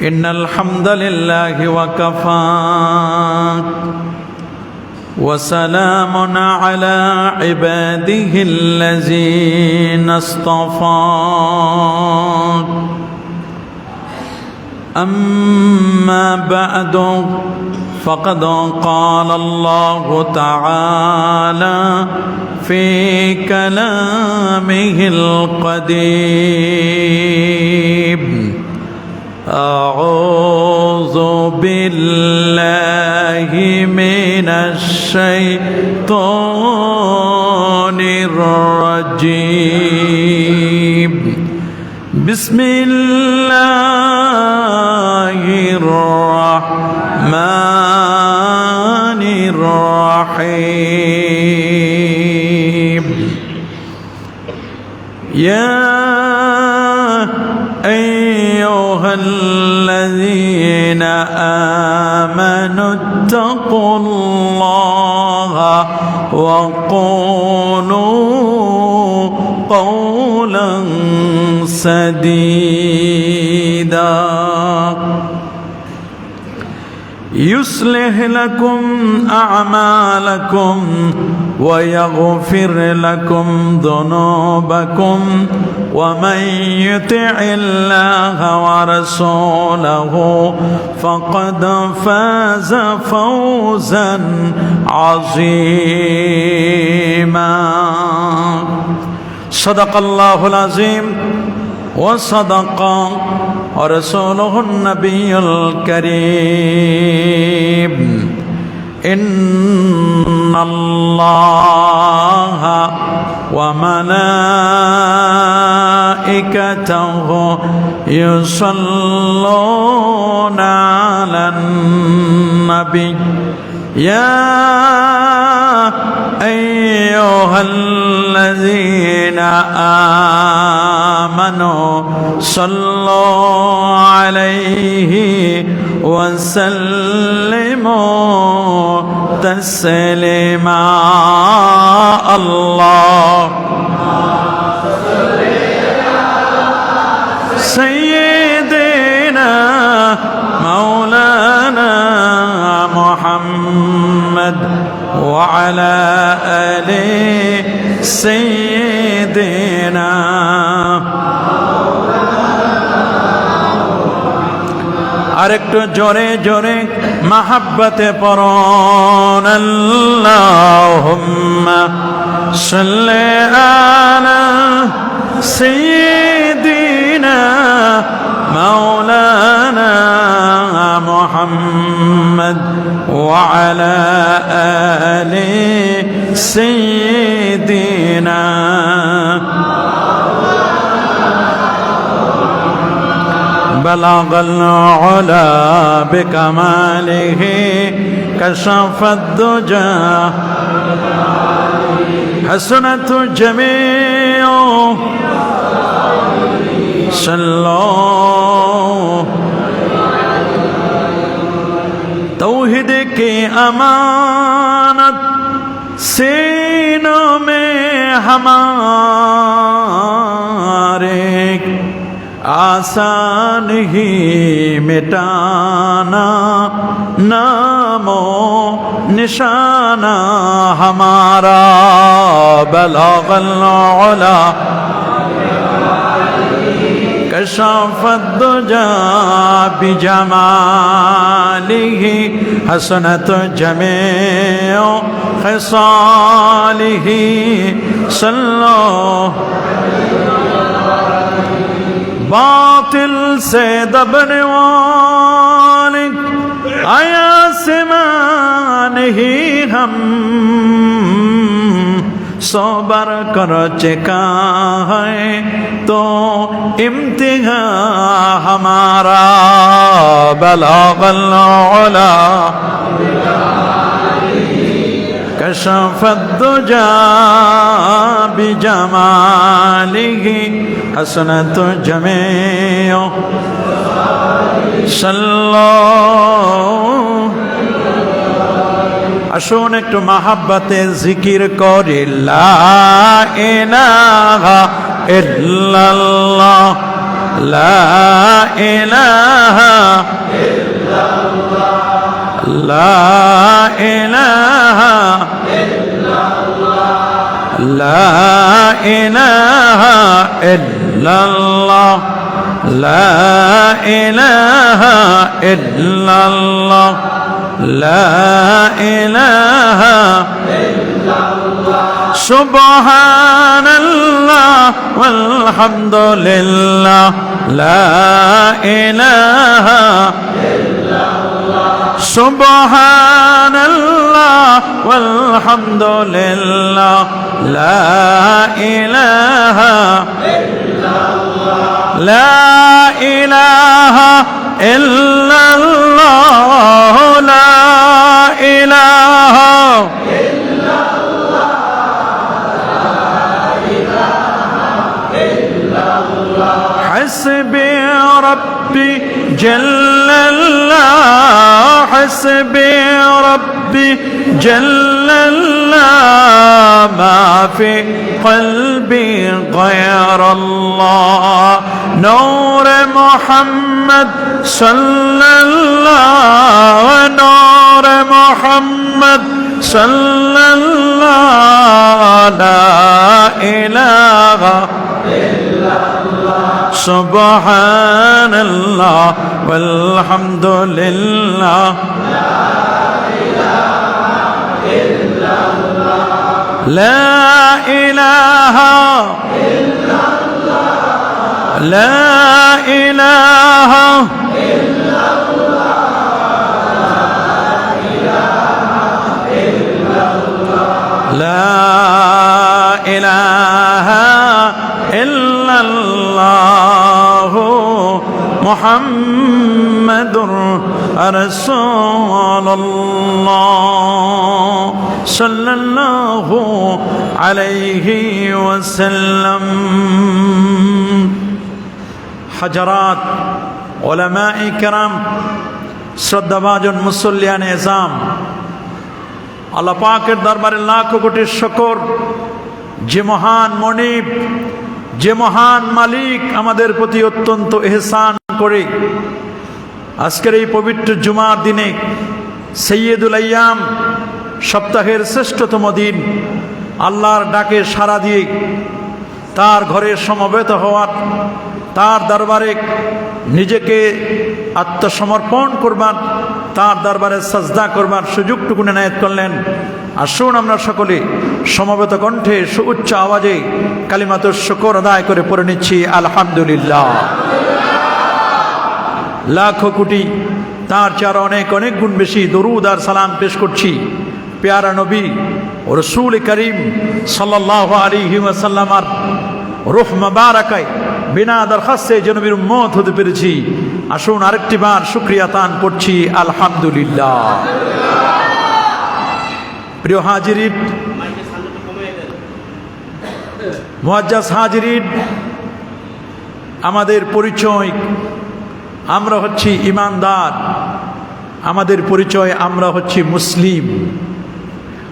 إن الحمد لله وكفى وسلام على عباده الذين اصطفى أما بعد فقد قال الله تعالى في كلامه القديم أعوذ بالله من الشيطان الرجيم بسم الله الرحمن الرحيم يا أيها الذين آمنوا اتقوا الله وقولوا قولا سديدا يصلح لكم أعمالكم ويغفر لكم ذنوبكم ومن يطع الله ورسوله فقد فاز فوزا عظيما صدق الله العظيم وصدق رسوله النبي الكريم إن الله وملائكته يصلون على النبي يا أيها الذين آمنوا صلوا عليه وسلموا تسليما الله سيدنا مولانا محمد وعلى آل سيدنا আরেকটু জোরে জোরে মাহাব্বতে পড়ুন আল্লাহুম্মা সাল্লি আলা সাইয়্যিদিনা মাওলানা মুহাম্মদ ওয়া আলা আলি সাইয়্যিদিনা بلغ العلا بكماله كشف الدجى حسنت الجميع صلوا توحید کی امانت سینوں میں ہمارے آسان ہی مٹانا نامو نشانہ ہمارا بلغ العلا كشف الدجى بجماله حسنت جميع خصاله صلوا باطل سے دبنے والے آیا سمان ہی ہم صبر کر چکا ہے تو امتحان ہمارا بلغ العلا كشف الدجى بجماله حسنت الجميع صلوا আসুন একটু মহব্বতে জিকির করি লা ইলাহা ইল্লাল্লাহ লা ইলাহা লা ইলাহা লা ইলাহা ইল্লাল্লাহ লা ইলাহা ইল্লাল্লাহ লা ইলাহা সুবহানাল্লাহ ওয়ালহামদুলিল্লাহ লা ইলাহা সুবহানাল্লাহ ওয়ালহামদুলিল্লাহ লা ইলাহা লা ইলাহা ইল্লাল্লাহ লা ইলাহা حسبي ربي جل الله حسبي ربي جل الله ما في قلبي غير الله نور محمد صلى الله نور محمد صلى الله لا إله إلا الله سبحان الله والحمد لله لا إله إلا الله لا إله إلا الله لا إله إلا الله لا إله إلا الله محمد رسول الله صلى الله عليه وسلم حجرات علماء کرام শ্রদ্ধাভাজন মুসল্লিয়ান এজাম আল্লাহ পাকের দরবারে লাখো কোটি শুকর যে মহান মনিব যে মহান মালিক আমাদের প্রতি অত্যন্ত ইহসান করে আজকের এই পবিত্র জুমার দিনে সৈয়দুল আইয়াম সপ্তাহের শ্রেষ্ঠতম দিন আল্লাহর ডাকে সাড়া দিয়ে তার ঘরে সমবেত হওয়ার তার দরবারে নিজেকে আত্মসমর্পণ করবার তার দরবারে সাজদা করবার সুযোগটুকু এনায়েত করলেন। আসুন আমরা সকলে সমবেত কণ্ঠে সুউচ্চ আওয়াজে কালিমাতুশ শুকর আদায় করে পড়ে নিচ্ছি আলহামদুলিল্লাহ। লাখো কোটি তার চেয়ে আরো অনেক অনেক গুণ বেশি দরুদ আর সালাম পেশ করছি পেয়ারা নবী ও রাসূল করিম সাল্লাল্লাহু আলাইহি ওয়াসাল্লামের রূহ মুবারাকায় বিনা দরখাস্তে যে নবীর উম্মত হতে পেরেছি। আসুন আরেকটি বার শুকরিয়া তান করছি আলহামদুলিল্লাহ। প্রিয় হাজিরিন, মুআজ্জাজ হাজিরিন, আমাদের পরিচয় আমরা হচ্ছি ইমানদার, আমাদের পরিচয় আমরা হচ্ছি মুসলিম।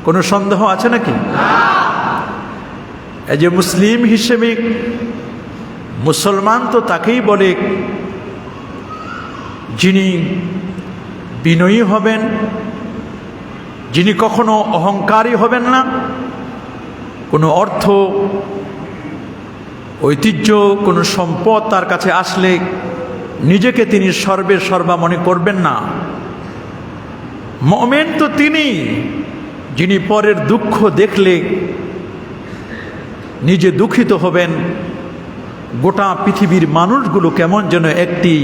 কোনো সন্দেহ আছে নাকি? এই যে মুসলিম হিসেবে মুসলমান তো তাকেই বলে যিনি বিনয়ী হবেন, যিনি কখনো অহংকারী হবেন না, কোনো অর্থ ঐতিহ্য কোনো সম্পদ তার কাছে আসলে নিজেকে তিনি সর্বে সর্বা মনে করবেন না। মুমিন তো তিনি যিনি পরের দুঃখ দেখলে নিজে দুঃখিত হবেন। গোটা পৃথিবীর মানুষগুলো কেমন যেন একটি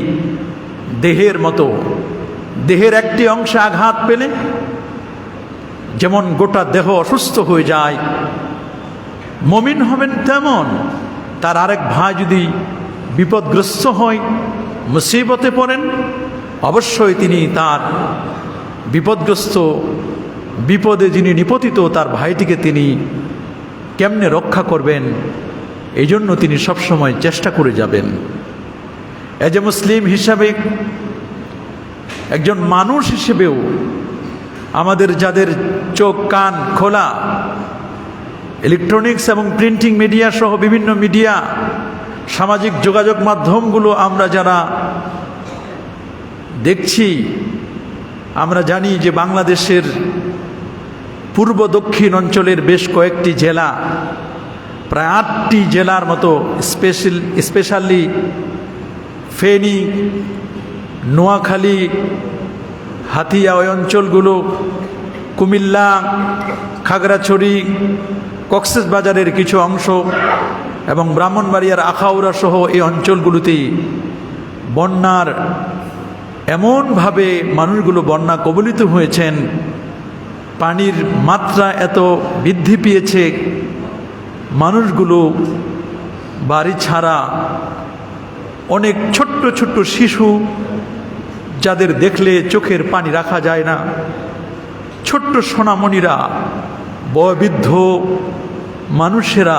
দেহের মতো, দেহের একটি অংশে আঘাত পেলে যেমন গোটা দেহ অসুস্থ হয়ে যায়, মুমিন হবেন তেমন তার আরেক ভাই যদি বিপদগ্রস্ত হয়, মুসিবতে পড়েন, অবশ্যই তিনি তার বিপদগ্রস্ত বিপদে যিনি নিপতিত তার ভাইটিকে তিনি কেমনে রক্ষা করবেন, এই জন্য তিনি সবসময় চেষ্টা করে যাবেন। এ যে মুসলিম হিসাবে একজন মানুষ হিসেবেও আমাদের যাদের চোখ কান খোলা, ইলেকট্রনিক্স এবং প্রিন্টিং মিডিয়া সহ বিভিন্ন মিডিয়া সামাজিক যোগাযোগ মাধ্যমগুলো আমরা যারা দেখছি, আমরা জানি যে বাংলাদেশের পূর্ব দক্ষিণ অঞ্চলের বেশ কয়েকটি জেলা, প্রায় 8টি জেলার মতো, স্পেশালি ফেনী, নোয়াখালী, হাতিয়া, ওই অঞ্চলগুলো, কুমিল্লা, খাগড়াছড়ি, কক্সবাজারের কিছু অংশ এবং ব্রাহ্মণবাড়িয়ার আখাউড়া সহ এই অঞ্চলগুলোতে বন্যার এমনভাবে মানুষগুলো বন্যা কবলিত হয়েছেন, পানির মাত্রা এত বৃদ্ধি পেয়েছে, মানুষগুলো বাড়ি ছাড়া, অনেক ছোট্ট ছোট্ট শিশু যাদের দেখলে চোখের পানি রাখা যায় না, ছোট্ট সোনামণিরা, বয়োবৃদ্ধ মানুষেরা,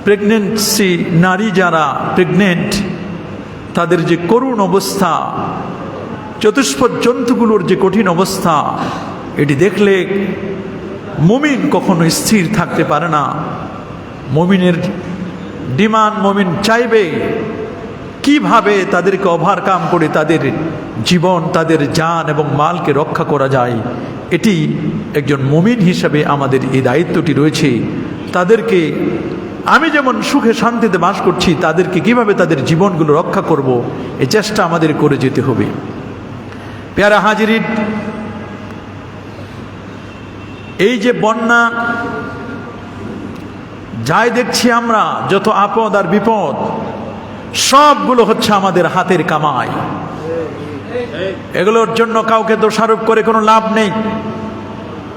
প্রেগনেন্সি নারী যারা প্রেগনেন্ট, তাদের যে করুণ অবস্থা, চতুষ্পদ জন্তুগুলোর যে কঠিন অবস্থা, এটি দেখলে মুমিন কখনো স্থির থাকতে পারে না। মুমিনের ডিমান্ড, মুমিন চাইবে কিভাবে তাদেরকে ওভারকাম করে তাদের জীবন, তাদের জান এবং মালকে রক্ষা করা যায়। এটি একজন মুমিন হিসাবে আমাদের এই দায়িত্বটি রয়েছে। তাদেরকে, আমি যেমন সুখে শান্তিতে বাস করছি, তাদেরকে কিভাবে তাদের জীবনগুলো রক্ষা করব, এই চেষ্টা আমাদের করে যেতে হবে। পেয়ারা হাজিরিন, এই যে বন্যা, যাই দেখছি আমরা, যত আপদ আর বিপদ, সবগুলো হচ্ছে আমাদের হাতের কামাই। এগুলোর জন্য কাউকে দোষারোপ করে কোনো লাভ নেই।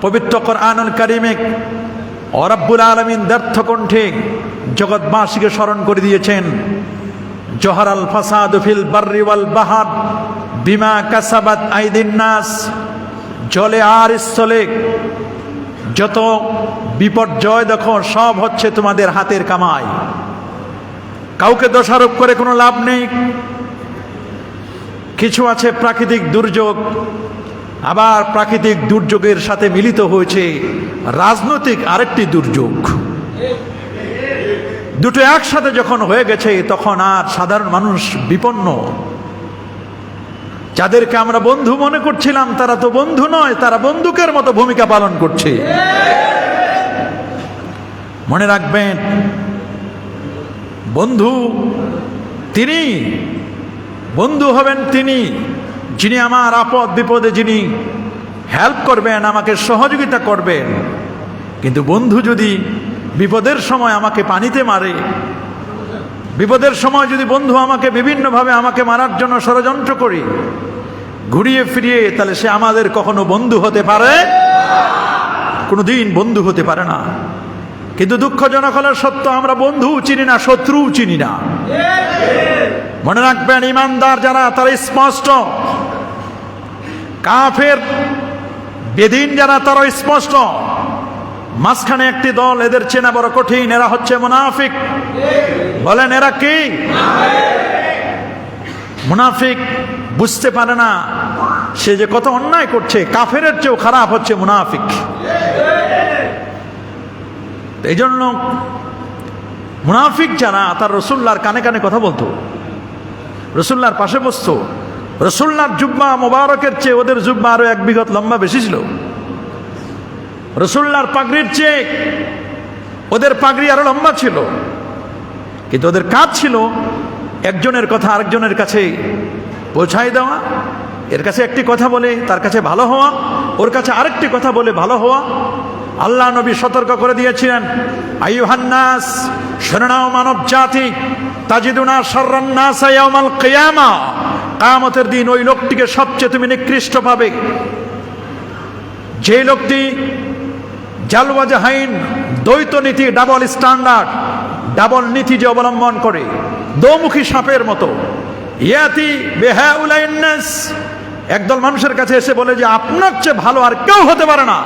পবিত্র কোরআনুল কারীমে রব্বুল আলামিন ব্যর্থ কণ্ঠে জগৎবাসীকে স্মরণ করে দিয়েছেন, জহরাল ফাসাদু ফিল বাররি ওয়াল বাহর বিমা কাসাবাত আইদিন নাস। জলে আর স্থলে যত বিপর্যয় দেখো, সব হচ্ছে তোমাদের হাতের কামাই। কাউকে দোষারোপ করে কোনো লাভ নেই। কিছু আছে প্রাকৃতিক দুর্যোগ, আবার প্রাকৃতিক দুর্যোগের সাথে মিলিত হয়েছে রাজনৈতিক আরেকটি দুর্যোগ। দুটো একসাথে যখন হয়ে গেছে, তখন আর সাধারণ মানুষ বিপন্ন। যাদেরকে আমরা বন্ধু মনে করছিলাম, তারা তো বন্ধু নয়, তারা বন্দুকের মতো ভূমিকা পালন করছে। মনে রাখবেন, বন্ধু তিনি, বন্ধু হবেন তিনি যিনি আমার আপদ বিপদে যিনি হেল্প করবেন, আমাকে সহযোগিতা করবেন। কিন্তু বন্ধু যদি বিপদের সময় আমাকে পানিতে মারে, বিপদের সময় যদি বন্ধু আমাকে বিভিন্নভাবে আমাকে মারার জন্য ষড়যন্ত্র করে ঘুরিয়ে ফিরিয়ে, তাহলে সে আমাদের কখনো বন্ধু হতে পারে? কোনোদিন বন্ধু হতে পারে না। কিন্তু দুঃখজনক হলো সত্য, আমরা বন্ধু চিনি না, শত্রু চিনি না। মনে রাখবেন, ইমানদার যারা, তারা স্পষ্ট। কাফের বেদিন যারা, তারা স্পষ্ট। মাঝখানে একটি দল, এদের চেনা বড় কঠিন, এরা হচ্ছে মুনাফিক। বলেন, এরা কি? মুনাফিক বুঝতে পারে না সে যে কত অন্যায় করছে। কাফেরের চেয়েও খারাপ হচ্ছে মুনাফিক। এই জন্য মুনাফিক যারা, তার রাসূলুল্লাহর কানে কানে কথা বলতো, রাসূলুল্লাহর পাশে বসতো। রাসূলুল্লাহর জুব্বা মোবারকের চেয়ে ওদের জুব্বা আরো 1 বিঘত লম্বা বেশি ছিল। রাসূলুল্লাহর পাগড়ির চেয়ে ওদের পাগড়ি আরো লম্বা ছিল। কিন্তু ওদের কাজ ছিল একজনের কথা আরেকজনের কাছে পৌঁছায় দেওয়া। এর কাছে একটি কথা বলে তার কাছে ভালো হওয়া, ওর কাছে আরেকটি কথা বলে ভালো হওয়া। আল্লাহ নবী সতর্ক করে দিয়েছিলেন, আইয়ুহান নাস, শুনে নাও মানব জাতি, তাজিদুনা শাররান নাস ইয়াউমাল কিয়ামা, কিয়ামতের দিন ওই লোকটিকে সবচেয়ে তুমি নিকৃষ্ট পাবে, যে লোকটি জালওয়াজাহাইন, দ্বৈত নীতি, ডাবল স্ট্যান্ডার্ড, ডাবল নীতি যে অবলম্বন করে, দোমুখী সাপের মতো। ইয়াতি বিহাউলাইন নাস, একদল মানুষের কাছে এসে বলে যে আপনার চেয়ে ভালো আর কেউ হতে পারে না।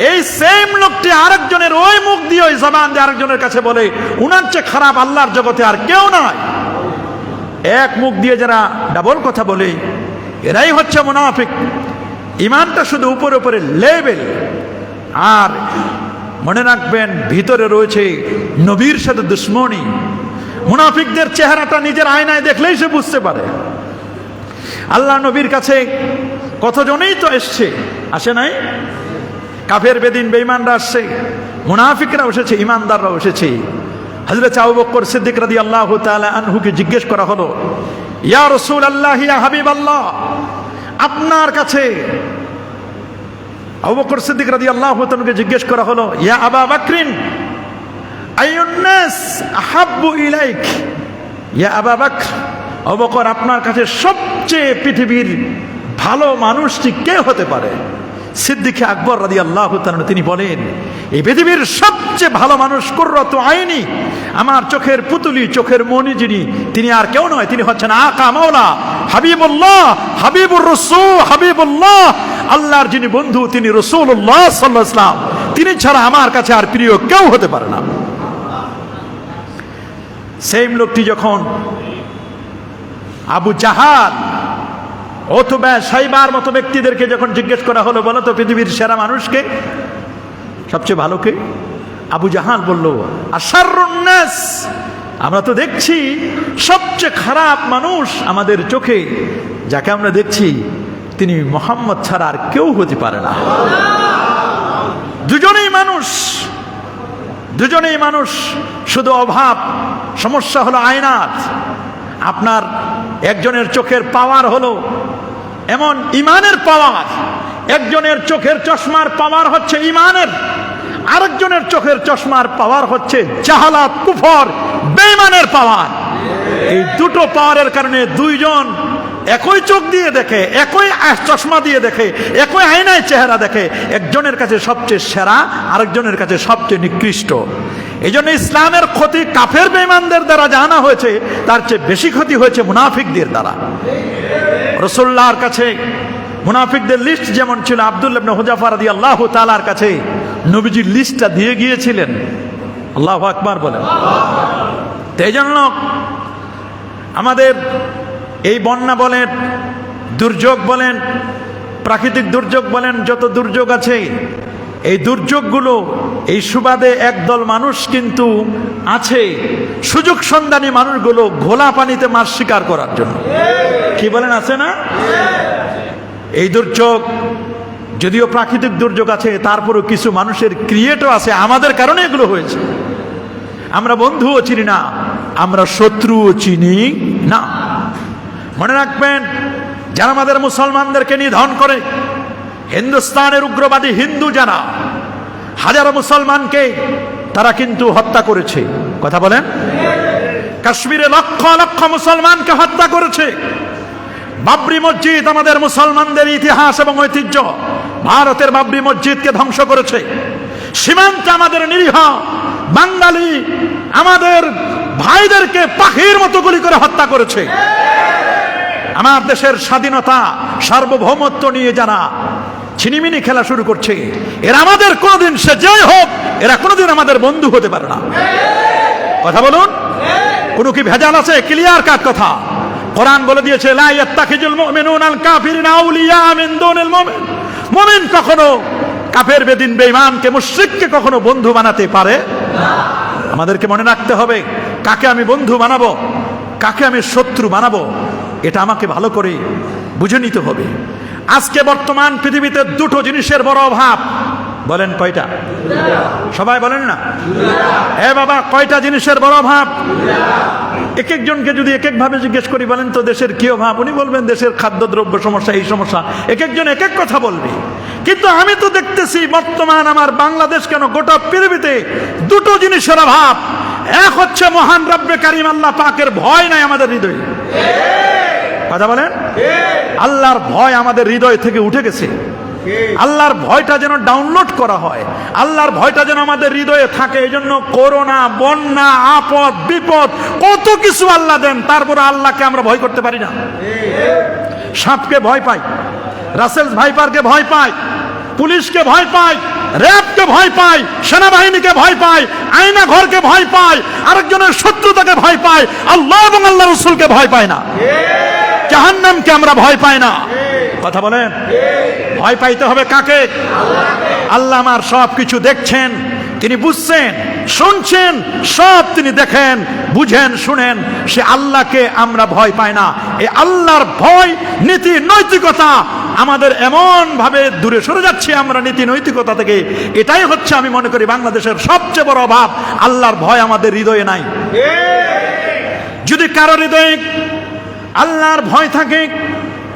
এই সেম লোকটি আরেকজনের ওই মুখ দিয়ে, ওই জবান দিয়ে আরেকজনের কাছে বলে উনার চেয়ে খারাপ আল্লাহর জগতে আর কেউ নাই। এক মুখ দিয়ে যারা ডাবল কথা বলে, এরাই হচ্ছে মুনাফিক। ইমানটা শুধু উপরে উপরে লেভেল, আর মনে রাখবেন ভিতরে রয়েছে নবীর সাথে দুশ্মনী। মুনাফিকদের চেহারাটা নিজের আয়নায় দেখলেই সে বুঝতে পারে। আল্লাহ নবীর কাছে কতজনেই তো এসছে, আসে নাই? কাফের বেদিন বেঈমানরা আসছে, মুনাফিকরাও এসেছে, ইমানদাররাও এসেছে। হযরত আবু বকর সিদ্দিক রাদিয়াল্লাহু তাআলা আনহুকে জিজ্ঞেস করা হলো, ইয়া রাসূলুল্লাহ, ইয়া হাবিবাল্লাহ, আপনার কাছে আবু বকর সিদ্দিক রাদিয়াল্লাহু তাআলাকে জিজ্ঞেস করা হলো, ইয়া আবা বকরিন আইয়ুন নাস আহাব্বু ইলাইক, ইয়া আবা বকর, আবু বকর, আপনার কাছে সবচেয়ে পৃথিবীর ভালো মানুষটি কে হতে পারে? সিদ্দিক আকবর রাদিয়াল্লাহু তাআলা তিনি বলেন, এই পৃথিবীর সবচেয়ে ভালো মানুষ কুররাতু আইনি, আমার চোখের পুতুলি, চোখের মণি যিনি, তিনি আর কেউ নয়, তিনি হচ্ছেন আকা মাওলা হাবিবুল্লাহ, হাবিবুর রাসূল, হাবিবুল্লাহ, আল্লাহর যিনি বন্ধু, তিনি রাসূলুল্লাহ সাল্লাল্লাহু আলাইহি ওয়াসাল্লাম, তিনি ছাড়া আমার কাছে আর প্রিয় কেউ হতে পারে না। সেই লোকটি যখন আবু জাহাল, অথবা সাইবার মতো ব্যক্তিদেরকে যখন জিজ্ঞেস করা হলো, বলো তো পৃথিবীর সেরা মানুষকে, সবচেয়ে ভালো কে? আবু জাহাল বলল, আশারুন নাস, আমরা তো দেখছি সবচেয়ে খারাপ মানুষ আমাদের চোখে যাকে আমরা দেখছি, তিনি মুহাম্মদ ছাড়া আর কেউ হতে পারে না। দুজনেই মানুষ, দুজনেই মানুষ, শুধু অভাব, সমস্যা হলো আয়নাত। আপনার একজনের চোখের পাওয়ার হলো এমন ইমানের পাওয়ার, একজনের চোখের চশমার পাওয়ার হচ্ছে ইমানের, আরেকজনের চোখের চশমার পাওয়ার হচ্ছে জাহালাত, কুফর, বেঈমানের পাওয়ার। এই দুটো পাওয়ারের কারণে দুইজন একই চোখ দিয়ে দেখে, একই চশমা দিয়ে দেখে, একই আয়নায় চেহারা দেখে, একজনের কাছে সবচেয়ে সেরা, আরেকজনের কাছে সবচেয়ে নিকৃষ্ট। এই জন্য ইসলামের ক্ষতি কাফের বেঈমানদের দ্বারা জানা হয়েছে, তার চেয়ে বেশি ক্ষতি হয়েছে মুনাফিকদের দ্বারা। রাসূলুল্লাহর কাছে মুনাফিকদের লিস্ট যেমন ছিল, আব্দুল্লাহ ইবনে হুযাফা রাদিয়াল্লাহু তাআলার কাছে নবীজির লিস্টটা দিয়ে গিয়েছিলেন। আল্লাহু আকবার বলেন। এই জন্য আমাদের এই বন্যা বলেন, দুর্যোগ বলেন, প্রাকৃতিক দুর্যোগ বলেন, যত দুর্যোগ আছে, এই দুর্যোগগুলো, এই সুবাদে একদল মানুষ কিন্তু আছে, সুযোগ সন্ধানী মানুষগুলো ঘোলা পানিতে মাছ শিকার করার জন্য। কি বলেন, আছে না? এই দুর্যোগ যদিও প্রাকৃতিক দুর্যোগ আছে, তারপরও কিছু মানুষের ক্রিয়েটও আছে, আমাদের কারণে এগুলো হয়েছে। আমরা বন্ধুও চিনি না, আমরা শত্রুও চিনি না। মনে রাখবেন, যারা আমাদের মুসলমানদেরকে নিধন করে, হিন্দুস্তানের উগ্রবাদী হিন্দু যারা, হাজারো মুসলমানকে তারা কিন্তু হত্যা করেছে। কথা বলেন। কাশ্মীরে লক্ষ লক্ষ মুসলমানকে হত্যা করেছে। বাবরি মসজিদ আমাদের মুসলমানদের ইতিহাস এবং ঐতিহ্য, ভারতের বাবরি মসজিদকে ধ্বংস করেছে। সীমান্তে আমাদের নিরীহ বাঙালি আমাদের ভাইদেরকে পাখির মতো গুলি করে হত্যা করেছে। আমার দেশের স্বাধীনতা, সার্বভৌমত্ব নিয়ে যারা ছিনিমিনি খেলা শুরু করছে, এরা আমাদের কোনোদিন, সে যাই হোক, এরা কোনোদিন আমাদের বন্ধু হতে পারে না। কথা বলুন, কোনো কি ভেজাল আছে? ক্লিয়ার কাট কথা। কোরআন বলে দিয়েছে, লা ইয়াত্তাখিজুল মুমিনুনাল কাফিরিনা আউলিয়া মিন দুনিল মুমিন। মুমিন কখনো কাফের বেদিন বেঈমানকে, মুশরিককে কখনো বন্ধু বানাতে পারে না। আমাদেরকে মনে রাখতে হবে, কাকে আমি বন্ধু বানাবো, কাকে আমি শত্রু বানাবো, এটা আমাকে ভালো করে বুঝে নিতে হবে। আজকে বর্তমান পৃথিবীতে দুটো জিনিসের বড় অভাব। বলেন কয়টা? সবাই বলেন না। এ বাবা, কয়টা জিনিসের বড় অভাব? এক একজনকে যদি এক এক ভাবে জিজ্ঞেস করি, বলেন তো দেশের কি অভাব, উনি বলবেন দেশের খাদ্যদ্রব্য সমস্যা, এই সমস্যা, এক একজন এক এক কথা বলবে। কিন্তু আমি তো দেখতেছি বর্তমান আমার বাংলাদেশ কেন গোটা পৃথিবীতে দুটো জিনিসের অভাব। এক হচ্ছে মহান রব্বে কারিম আল্লাহ পাকের ভয় নাই আমাদের হৃদয়ে। কথা বলেন। আল্লাহর ভয় আমাদের হৃদয় থেকে উঠে গেছে। আল্লাহর ভয়টা যেন ডাউনলোড করা হয়, আল্লাহর ভয়টা যেন আমাদের হৃদয়ে থাকে। এই জন্য করোনা, বন্যা, আপদ, বিপদ, কত কিছু আল্লাহ দেন, তারপরে আল্লাহকে আমরা ভয় করতে পারি না। সাপকে ভয় পাই, রাসেলস ভাইপারকে ভয় পাই, পুলিশকে ভয় পাই, র্যাবকে ভয় পাই, সেনাবাহিনীকে ভয় পাই, আয়না ঘরকে ভয় পাই, আরেকজনের শত্রুতাকে ভয় পাই, আল্লাহ এবং আল্লাহ রসুলকে ভয় পাই না। জাহান্নামকে আমরা ভয় পাই না। কথা বলেন। ভয় পাইতে হবে কাকে? আল্লাহ আমার সব কিছু দেখছেন, তিনি বুঝছেন, শুনছেন, সব তিনি দেখেন, বুঝেন, শুনেন, সে আল্লাহকে আমরা ভয় পাই না। এই আল্লাহর ভয়, নীতি নৈতিকতা আমাদের এমন ভাবে দূরে সরে যাচ্ছে আমরা নীতি নৈতিকতা থেকে। এটাই হচ্ছে আমি মনে করি বাংলাদেশের সবচেয়ে বড় অভাব। আল্লাহর ভয় আমাদের হৃদয়ে নাই। যদি কারো হৃদয়ে আল্লাহর ভয় থাকে,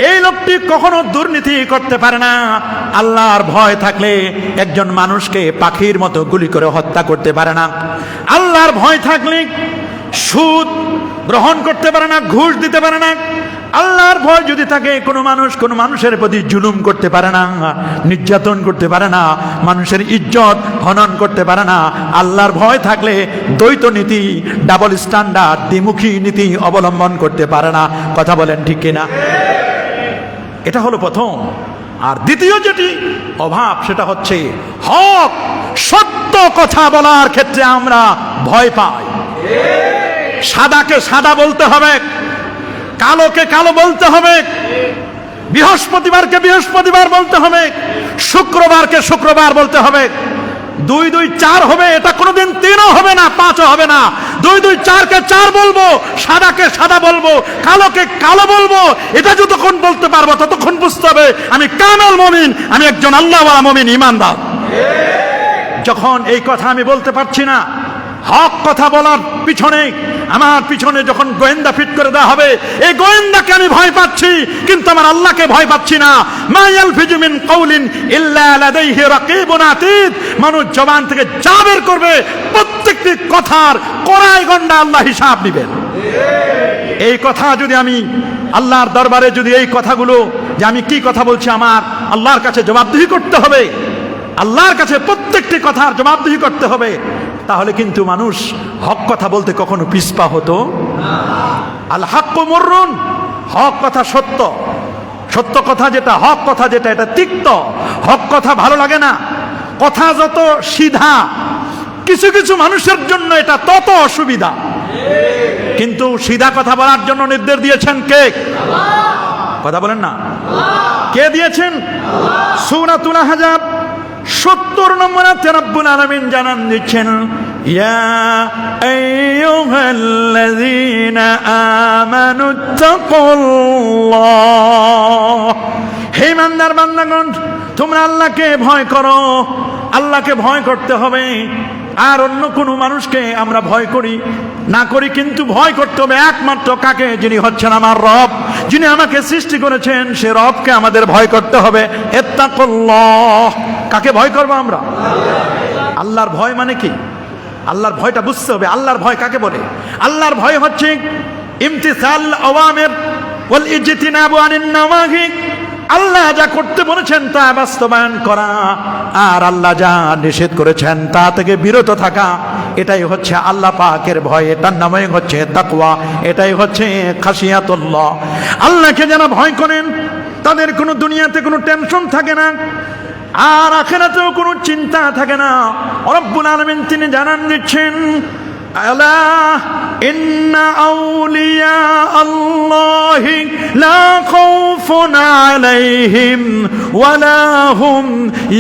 এই লোকটি কখনো দুর্নীতি করতে পারে না। আল্লাহর ভয় থাকলে একজন মানুষকে পাখির মতো গুলি করে হত্যা করতে পারে না। আল্লাহর ভয় থাকলে সুদ গ্রহণ করতে পারে না, ঘুষ দিতে পারে না। আল্লাহর ভয় যদি থাকে, কোনো মানুষ কোনো মানুষের প্রতি জুলুম করতে পারে না, নির্যাতন করতে পারে না, মানুষের ইজ্জত হনন করতে পারে না। আল্লাহর ভয় থাকলে দ্বৈত নীতি, ডাবল স্ট্যান্ডার্ড, দ্বিমুখী নীতি অবলম্বন করতে পারে না। কথা বলেন ঠিক কিনা? এটা হলো প্রথম। আর দ্বিতীয় যেটি অভাব, সেটা হচ্ছে হক, সত্য কথা বলার ক্ষেত্রে আমরা ভয় পাই। সাদাকে সাদা বলতে হবে, কালোকে কালো বলতে হবে, বৃহস্পতিবারকে বৃহস্পতিবার বলতে হবে, শুক্রবারকে শুক্রবার বলতে হবে। 2 2 4 হবে, এটা কোনোদিন 3ও হবে না, 5ও হবে না। 2 2 4কে 4 বলবো, সাদাকে সাদা বলবো, কালোকে কালো বলবো। এটা যতক্ষণ বলতে পারবো ততক্ষণ বুঝতে হবে আমি কামেল মুমিন, আমি একজন আল্লাহওয়ালা মুমিন, ঈমানদার। যখন এই কথা আমি বলতে পারছি না, হক কথা বলার পিছনে আমার পিছনে যখন গোয়েন্দা ফিট করে দেওয়া হবে, এই গোয়েন্দাকে আমি ভয় পাচ্ছি, কিন্তু আমার আল্লাহকে ভয় পাচ্ছি না। মা ইয়ালফিজু মিন কাউলিন ইল্লা লাদাইহি রাকিবুন আতীদ। মানুষ জবান থেকে যা বের করবে প্রত্যেকটি কথার কড়াই গন্ডা আল্লাহ হিসাব নেবেন। এই কথা যদি আমি আল্লাহর দরবারে যদি এই কথাগুলো যে আমি কি কথা বলছি আমার আল্লাহর কাছে জবাবদিহি করতে হবে, আল্লাহর কাছে প্রত্যেকটি কথার জবাবদিহি করতে হবে, তাহলে কিন্তু মানুষ হক কথা বলতে কখনো পিছপা হতো না। আল হাক্কু মুররুন, হক কথা সত্য, সত্য কথা যেটা, হক কথা যেটা, এটা তিক্ত। হক কথা ভালো লাগে না। কথা যত সিধা, কিছু কিছু মানুষের জন্য এটা তত অসুবিধা। কিন্তু সিধা কথা বলার জন্য নির্দেশ দিয়েছেন কে? কথা বলেন না, কে দিয়েছেন? সূরাতুল আহজাব 70 নম্বর আয়াতে রব্বুল আলামিন জানান দিচ্ছেন, ইয়া আইয়ুহাল্লাযীনা আমানুত্তাকুল্লাহ। হে ইমানদার বান্দাগণ, তোমরা আল্লাহকে ভয় করো। আল্লাহকে ভয় করতে হবে। আর অন্য কোনো মানুষকে আমরা ভয় করি না করি, কিন্তু ভয় করতে হবে একমাত্র কাকে? যিনি হচ্ছেন আমার রব, যিনি আমাকে সৃষ্টি করেছেন, সে রবকে আমাদের ভয় করতে হবে। ইত্তাকুল্লাহ। কাকে ভয় করবো আমরা? আল্লাহর ভয় মানে কি? আল্লাহর ভয়টা বুঝতে হবে। আল্লাহর ভয় কাকে বলে? আল্লাহর ভয় হচ্ছে ইমতিসাল আওয়ামির ওয়াল ইজতিনাবু আনিন নাওয়াহি। আল্লাহ যা করতে বলেছেন তা বাস্তবায়ন করা, আর আল্লাহ যা নিষেধ করেছেন তা থেকে বিরত থাকা। এটাই হচ্ছে আল্লাহ পাকের ভয়। এটার নামই হচ্ছে তাকওয়া, এটাই হচ্ছে খাশিয়াতুল্লাহ। আল্লাহকে যারা ভয় করেন তাদের কোনো দুনিয়াতে কোনো টেনশন থাকে না, আর আখিরাতেও কোনো চিন্তা থাকে না। রব্বুল আলামিন তিনি জানান দিচ্ছেন, আলা ইন্না আউলিয়া আল্লাহি লা খাউফুন আলাইহিম ওয়ালা হুম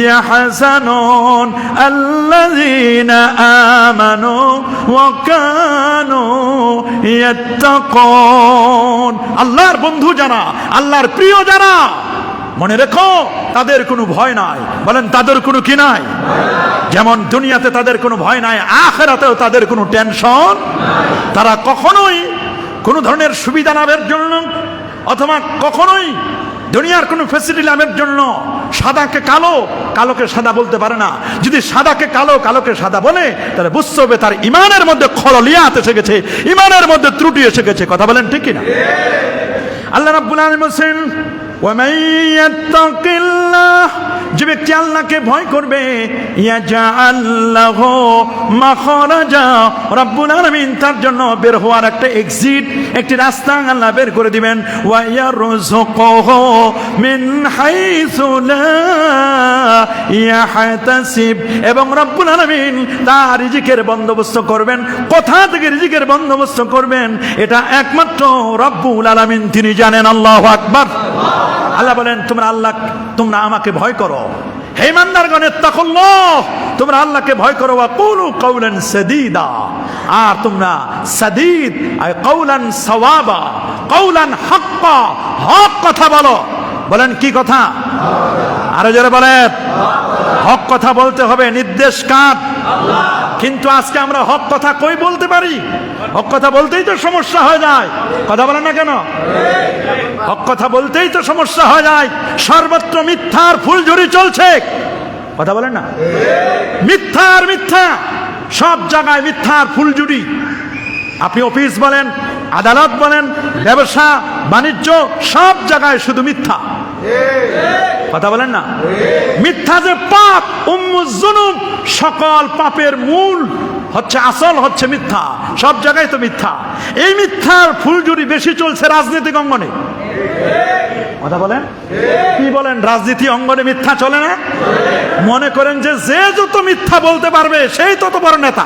ইয়াহজানুন আল্লাযীনা আমানু ওয়া কানু ইয়াত্তাকুন। আল্লাহর বন্ধু যারা, আল্লাহর প্রিয় যারা, মনে রেখো তাদের কোনো ভয় নাই। বলেন তাদের কোনো কি নাই? যেমন দুনিয়াতে তাদের কোনো ভয় নাই, আখিরাতেও তাদের কোনো টেনশন নাই। তারা কখনোই কোনো ধরনের সুবিধা লাভের জন্য অথবা কখনোই দুনিয়ার কোনো ফ্যাসিলিটি লাভের জন্য সাদাকে কালো, কালোকে সাদা বলতে পারে না। যদি সাদাকে কালো, কালোকে সাদা বলে, তাহলে বুঝতে হবে তার ইমানের মধ্যে খললিয়াত এসে গেছে, ইমানের মধ্যে ত্রুটি এসে গেছে। কথা বলেন ঠিক কিনা? আল্লাহ রাব্বুল আলামিন বলেন, ওয়ামান ইয়াত্তাকিল্লাহ, যে ব্যক্তি আল্লাহকে ভয় করবে, ইয়াজআল লাহু মাখরাজা, রব্বুল আলামিন তার জন্য বের হওয়ার একটা এক্সিট, একটি রাস্তা আল্লাহ বের করে দিবেন। ওয়া ইয়ারযুকুহু মিন হাইসু লা ইয়াহতাসিব, এবং রব্বুল আলামিন তার রিজিকের বন্দোবস্ত করবেন। কোথা থেকে রিজিকের বন্দোবস্ত করবেন এটা একমাত্র রব্বুল আলামিন তিনি জানেন। আল্লাহু আকবার। আল্লাহ বলেন, তোমরা আমাকে ভয় করো। হে ইমানদারগণ ইত্তাকুল্লাহ, তোমরা আল্লাহকে ভয় করো, ওয়া কুলু কাওলান সাদীদা, আর তোমরা সাদীদ আই কাওলান সাওয়াবা, কাওলান হাক্কা, হক কথা বলো। বলেন কি কথা? আরো জোরে বলেন। হক কথা বলতে হবে, নির্দেশ কার? কিন্তু আজকে আমরা হক কথা কই বলতে পারি? হক কথা বলতেই তো সমস্যা হয়ে যায়। কথা বলেন না কেন? হক কথা বলতেই তো সমস্যা হয়ে যায়। সর্বত্র মিথ্যার ফুলঝুরি চলছে। কথা বলেন না? মিথ্যার মিথ্যা, সব জায়গায় মিথ্যার ফুলঝুরি। আপনি অফিস বলেন, আদালত বলেন, ব্যবসা বাণিজ্য, সব জায়গায় শুধু মিথ্যা। কথা বলেন না? মিথ্যা যে পাপ, উম্মুজ জুনুব, সকল পাপের মূল হচ্ছে, আসল হচ্ছে মিথ্যা। সব জায়গায় তো মিথ্যা। এই মিথ্যার ফুলঝুরি বেশি চলছে রাজনৈতিক অঙ্গনে। কথা বলেন, কি বলেন? রাজনীতি অঙ্গনে মিথ্যা চলে না? মনে করেন যে যে যত মিথ্যা বলতে পারবে সেই তত বড় নেতা।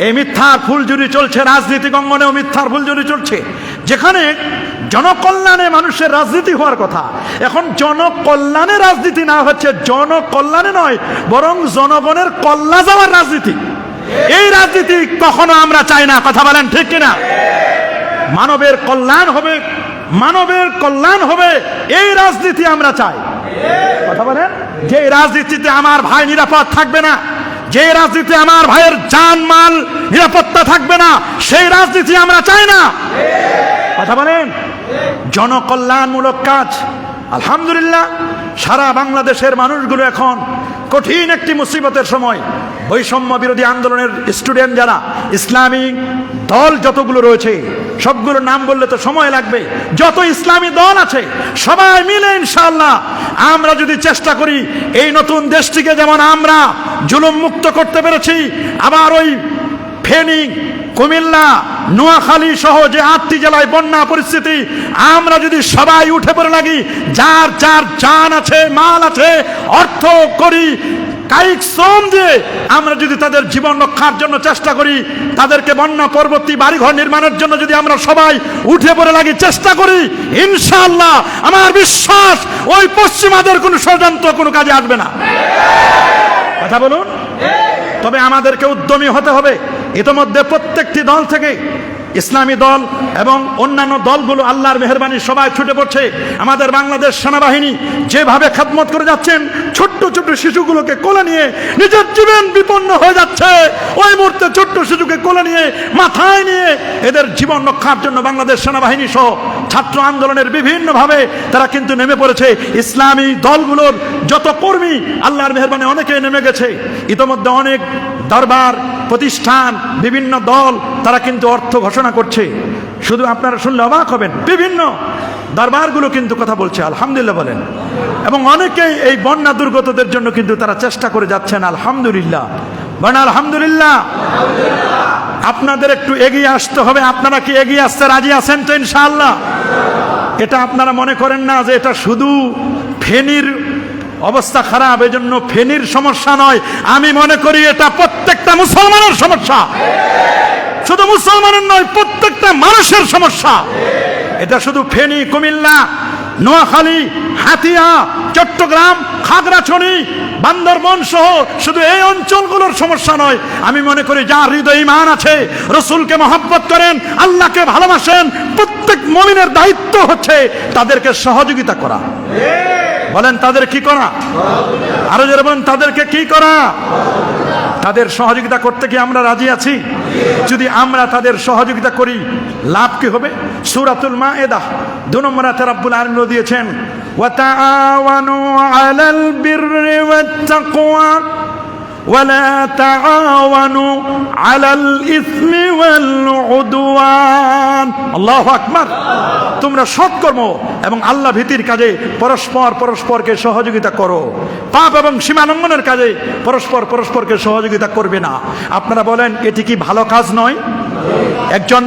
এই মিথ্যার ফুলঝুরি চলছে রাজনীতিক অঙ্গনেও, মিথ্যার ফুলঝুরি চলছে। যেখানে জনকল্যাণে মানুষের রাজনীতি হওয়ার কথা, এখন জনকল্যাণে রাজনীতি না হচ্ছে, জনকল্যাণে নয় বরং জনগণের কল্যাণ যাওয়ার রাজনীতি। এই রাজনীতি কখনো আমরা চাই না। কথা বলেন ঠিক কিনা? মানবের কল্যাণ হবে, মানবের কল্যাণ হবে, এই রাজনীতি আমরা চাই। কথা বলেন? যে রাজনীতিতে আমার ভাই নিরাপদ থাকবে না, যে রাজনীতিতে আমার ভাইয়ের জান মাল নিরাপত্তা থাকবে না, সেই রাজনীতি আমরা চাই না। কথা বলেন? জনকল্যাণমূলক কাজ, আলহামদুলিল্লাহ সারা বাংলাদেশের মানুষগুলো এখন কঠিন একটি মুসিবতের সময়। বৈষম্য বিরোধী আন্দোলনের স্টুডেন্ট যারা, ইসলামী দল যতগুলো রয়েছে, সবগুলোর নাম বললে তো সময় লাগবে। যত ইসলামী দল আছে সবাই মিলে ইনশাআল্লাহ আমরা যদি চেষ্টা করি, এই নতুন দেশটিকে যেমন আমরা জুলুম মুক্ত করতে পেরেছি, আবার ওই ফেনী, কুমিল্লা, নোয়াখালী সহ যে 8টি জেলায় বন্যা পরিস্থিতি, আমরা যদি সবাই উঠে পড়ে লাগি, যার যার জান আছে, মাল আছে, অর্থ করি, কায়িক শ্রম দিয়ে আমরা যদি তাদের জীবন রক্ষার জন্য চেষ্টা করি, তাদেরকে বন্যা পরবর্তী বাড়িঘর নির্মাণের জন্য যদি আমরা সবাই উঠে পড়ে লাগি, চেষ্টা করি, ইনশাআল্লাহ আমার বিশ্বাস ওই পশ্চিমাদের কোনো ষড়যন্ত্র কোনো কাজে আসবে না। কথা বলুন। তবে আমাদেরকে উদ্যমী হতে হবে। ইতোমধ্যে প্রত্যেকটি দল থেকে, ইসলামী দল এবং অন্যান্য দলগুলো আল্লাহর মেহেরবানি সবাই ছুটে পড়ছে। আমাদের বাংলাদেশ সেনাবাহিনী যেভাবে খেদমত করে যাচ্ছেন, ছোট্ট ছোট্ট শিশুগুলোকে কোলে নিয়ে নিজের জীবন বিপন্ন হয়ে যাচ্ছে, ওই মুহূর্তে ছোট্ট শিশুকে কোলে নিয়ে মাথায় নিয়ে এদের জীবন রক্ষার জন্য বাংলাদেশ সেনাবাহিনী সহ ছাত্র আন্দোলনের বিভিন্নভাবে তারা কিন্তু নেমে পড়েছে। ইসলামী দলগুলোর যত কর্মী আল্লাহর মেহেরবানি অনেকেই নেমে গেছে। ইতোমধ্যে অনেক দরবার প্রতিষ্ঠান, বিভিন্ন দল তারা কিন্তু অর্থ ঘোষণা করছে। শুধু আপনারা শুনলে অবাক হবেন, বিভিন্ন দরবারগুলো কিন্তু কথা বলছে, আলহামদুলিল্লাহ বলেন। এবং অনেকেই এই বন্যা দুর্গতদের জন্য কিন্তু তারা চেষ্টা করে যাচ্ছেন, আলহামদুলিল্লাহ বলেন আলহামদুলিল্লাহ। আপনাদের একটু এগিয়ে আসতে হবে। আপনারা কি এগিয়ে আসতে রাজি আছেন তো ইনশাআল্লাহ? এটা আপনারা মনে করেন না যে এটা শুধু ফেনীর অবস্থা খারাপ, এই জন্য ফেনীর সমস্যা নয়। আমি মনে করি এটা প্রত্যেকটা মুসলমানের সমস্যা, শুধু মুসলমানের নয়, প্রত্যেকটা মানুষের সমস্যা। এটা শুধু ফেনী, কুমিল্লা, নোয়াখালী, হাতিয়া, চট্টগ্রাম, খাগড়াছড়ি, বান্দরবন সহ শুধু এই অঞ্চলগুলোর সমস্যা নয়। আমি মনে করি যার হৃদয়ে ঈমান আছে, রসুলকে মহব্বত করেন, আল্লাহকে ভালোবাসেন, প্রত্যেক মুমিনের দায়িত্ব হচ্ছে তাদেরকে সহযোগিতা করা। বলেন তাদের কি করা? আরো যারা বলেন তাদেরকে কি করা? তাদের সহযোগিতা করতে কি আমরা রাজি আছি? যদি আমরা তাদের সহযোগিতা করি, লাভ কি হবে? সূরাতুল মায়েদা 2 নম্বর আয়াতে রব্বুল আলামিন দিয়েছেন, ওয়া তাআওয়ানু আলাল বিররি ওয়াত তাকওয়া ওয়া লা তাআওয়ানু আলাল ইসমি ওয়াল উদওয়ান। আল্লাহু আকবার। তোমরা সৎকর্ম এবং আল্লাহ ভীতির কাজে পরস্পরকে সহযোগিতা করো, পাপ এবং সীমালঙ্ঘনের কাজে পরস্পরকে সহযোগিতা করবে না। আপনারা বলেন এটি কি ভালো কাজ নয়? একজন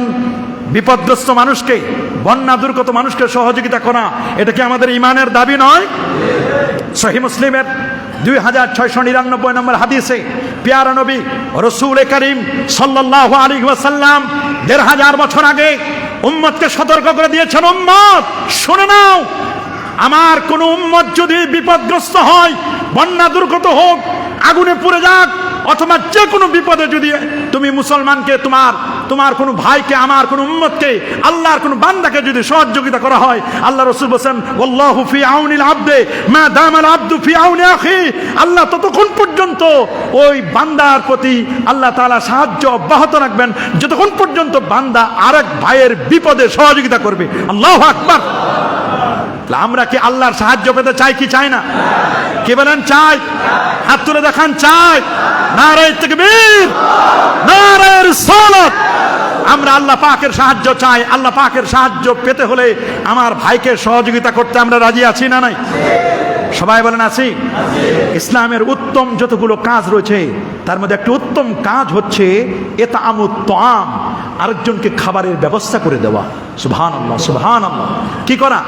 বিপদগ্রস্ত মানুষকে, বন্যা দুর্গত মানুষকে সহযোগিতা করা, এটা কি আমাদের ঈমানের দাবি নয়? সহিহ মুসলিমের 2699 নম্বর হাদিসে প্যারা নবী রাসূল করিম সাল্লাল্লাহু আলাইহি ওয়াসাল্লাম 1500 বছর আগে উম্মতকে সতর্ক করে দিয়েছেন, উম্মত শুনে নাও, আমার কোন উম্মত যদি বিপদগ্রস্ত হয়, বন্যা দুর্গত হোক, আগুনে পুড়ে যাক, অথবা যে কোনো বিপদে যদি তুমি মুসলমানকে, তোমার কোনো ভাইকে, আমার কোনো উম্মতকে, আল্লাহর কোনো বান্দাকে যদি সহযোগিতা করা হয়, আল্লাহ রাসূল বলেন ওয়াল্লাহু ফি আউনিল আবদে মা দামাল আবদু ফি আউনি আখি, আল্লাহ ততক্ষণ পর্যন্ত ওই বান্দার প্রতি আল্লাহ তাআলা সাহায্য অব্যাহত রাখবেন যতক্ষণ পর্যন্ত বান্দা আরেক ভাইয়ের বিপদে সহযোগিতা করবে। আল্লাহু আকবার। আমরা কি আল্লাহর সাহায্য পেতে চাই কি চাই না? কে বলেন চাই? হাত তুলে দেখান চাই। নারে তাকবীর, নারে রিসালাত। আমরা আল্লাহ পাকের সাহায্য চাই। আল্লাহ পাকের সাহায্য পেতে হলে আমার ভাইকে সহযোগিতা করতে আমরা রাজি আছি না নাই? সবাই বলেন আছি। ইসলামের উত্তম যতগুলো কাজ রয়েছে তার মধ্যে একটি উত্তম কাজ হচ্ছে ইতআমুত তাআম, আরেকজনকে খাবারের ব্যবস্থা করে দেওয়া। সুবহানাল্লাহ, সুবহানাল্লাহ। কি করা?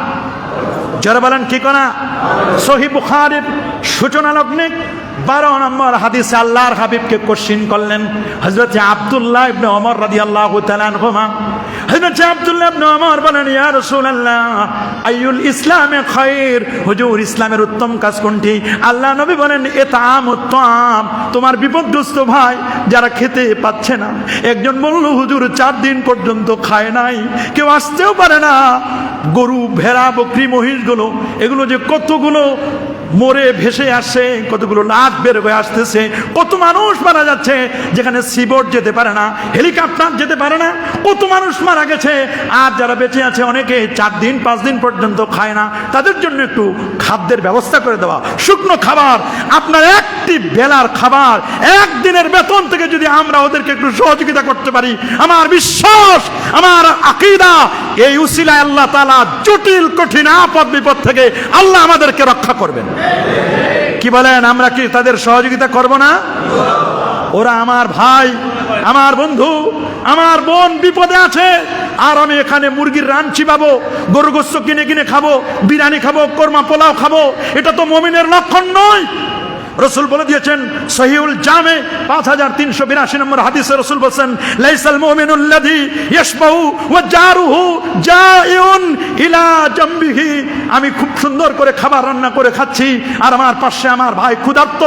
যারা বলেন কি করা? সহিহ বুখারীর সূচনা লগ্নে 12 নম্বর হাদিসে আল্লাহর হাবিবকে কোশ্চিন করলেন হযরত আব্দুল্লাহ ইবনে ওমর রাদিয়াল্লাহু তাআলা আনহুমা। হযরত আব্দুল্লাহ ইবনে ওমর বলেন, ইয়া রাসূলুল্লাহ আইয়ুল ইসলামে খায়র, হুজুর ইসলামের উত্তম কাজ কোনটি? আল্লাহ নবী বলেন ইতআমুত তাআম, তোমার বিপদগ্রস্ত ভাই যারা খেতে পাচ্ছে না। একজন বলল, হুজুর 4 দিন পর্যন্ত খায় নাই, কেউ আসতেও পারে না। গরু, ভেড়া, বকরি, মহিষগুলো এগুলো যে কতগুলো মরে ভেসে আসছে, কতগুলো লাশ বের হয়ে আসতেছে, কত মানুষ মারা যাচ্ছে যেখানে সিবোট যেতে পারে না, হেলিকপ্টার যেতে পারে না, কত মানুষ মারা গেছে। আর যারা বেঁচে আছে অনেকে 4 দিন 5 দিন পর্যন্ত খায় না, তাদের জন্য একটু খাদ্যের ব্যবস্থা করে দেওয়া, শুকনো খাবার, আপনার একটি বেলার খাবার, একদিনের বেতন থেকে যদি আমরা ওদেরকে একটু সহযোগিতা করতে পারি, আমার বিশ্বাস, আমার আকীদা, এই উসিলায় আল্লাহ তাআলা জটিল কঠিন আপদ বিপদ থেকে আল্লাহ আমাদেরকে রক্ষা করবেন। কি বলেন? আমরা কি তাদের সহযোগিতা করব না? ওরা আমার ভাই, আমার বন্ধু, আমার বোন বিপদে আছে, আর আমি এখানে মুরগির রান চিবাবো, গরু গোশত কিনে কিনে খাবো, বিরিয়ানি খাবো, কোরমা পোলাও খাবো, এটা তো মুমিনের লক্ষণ নয়। রাসূল বলে দিয়েছেন সহিহুল জামে 5382 নম্বর হাদিসে রাসূল বলেন, লাইসাল মুমিনুল্লাযী ইয়াশবাউ ওয়া জারুহু জাইউন ইলা জামবিহি, আমি খুব সুন্দর করে খাবার রান্না করে খাচ্ছি আর আমার পাশে আমার ভাই ক্ষুধার্ত,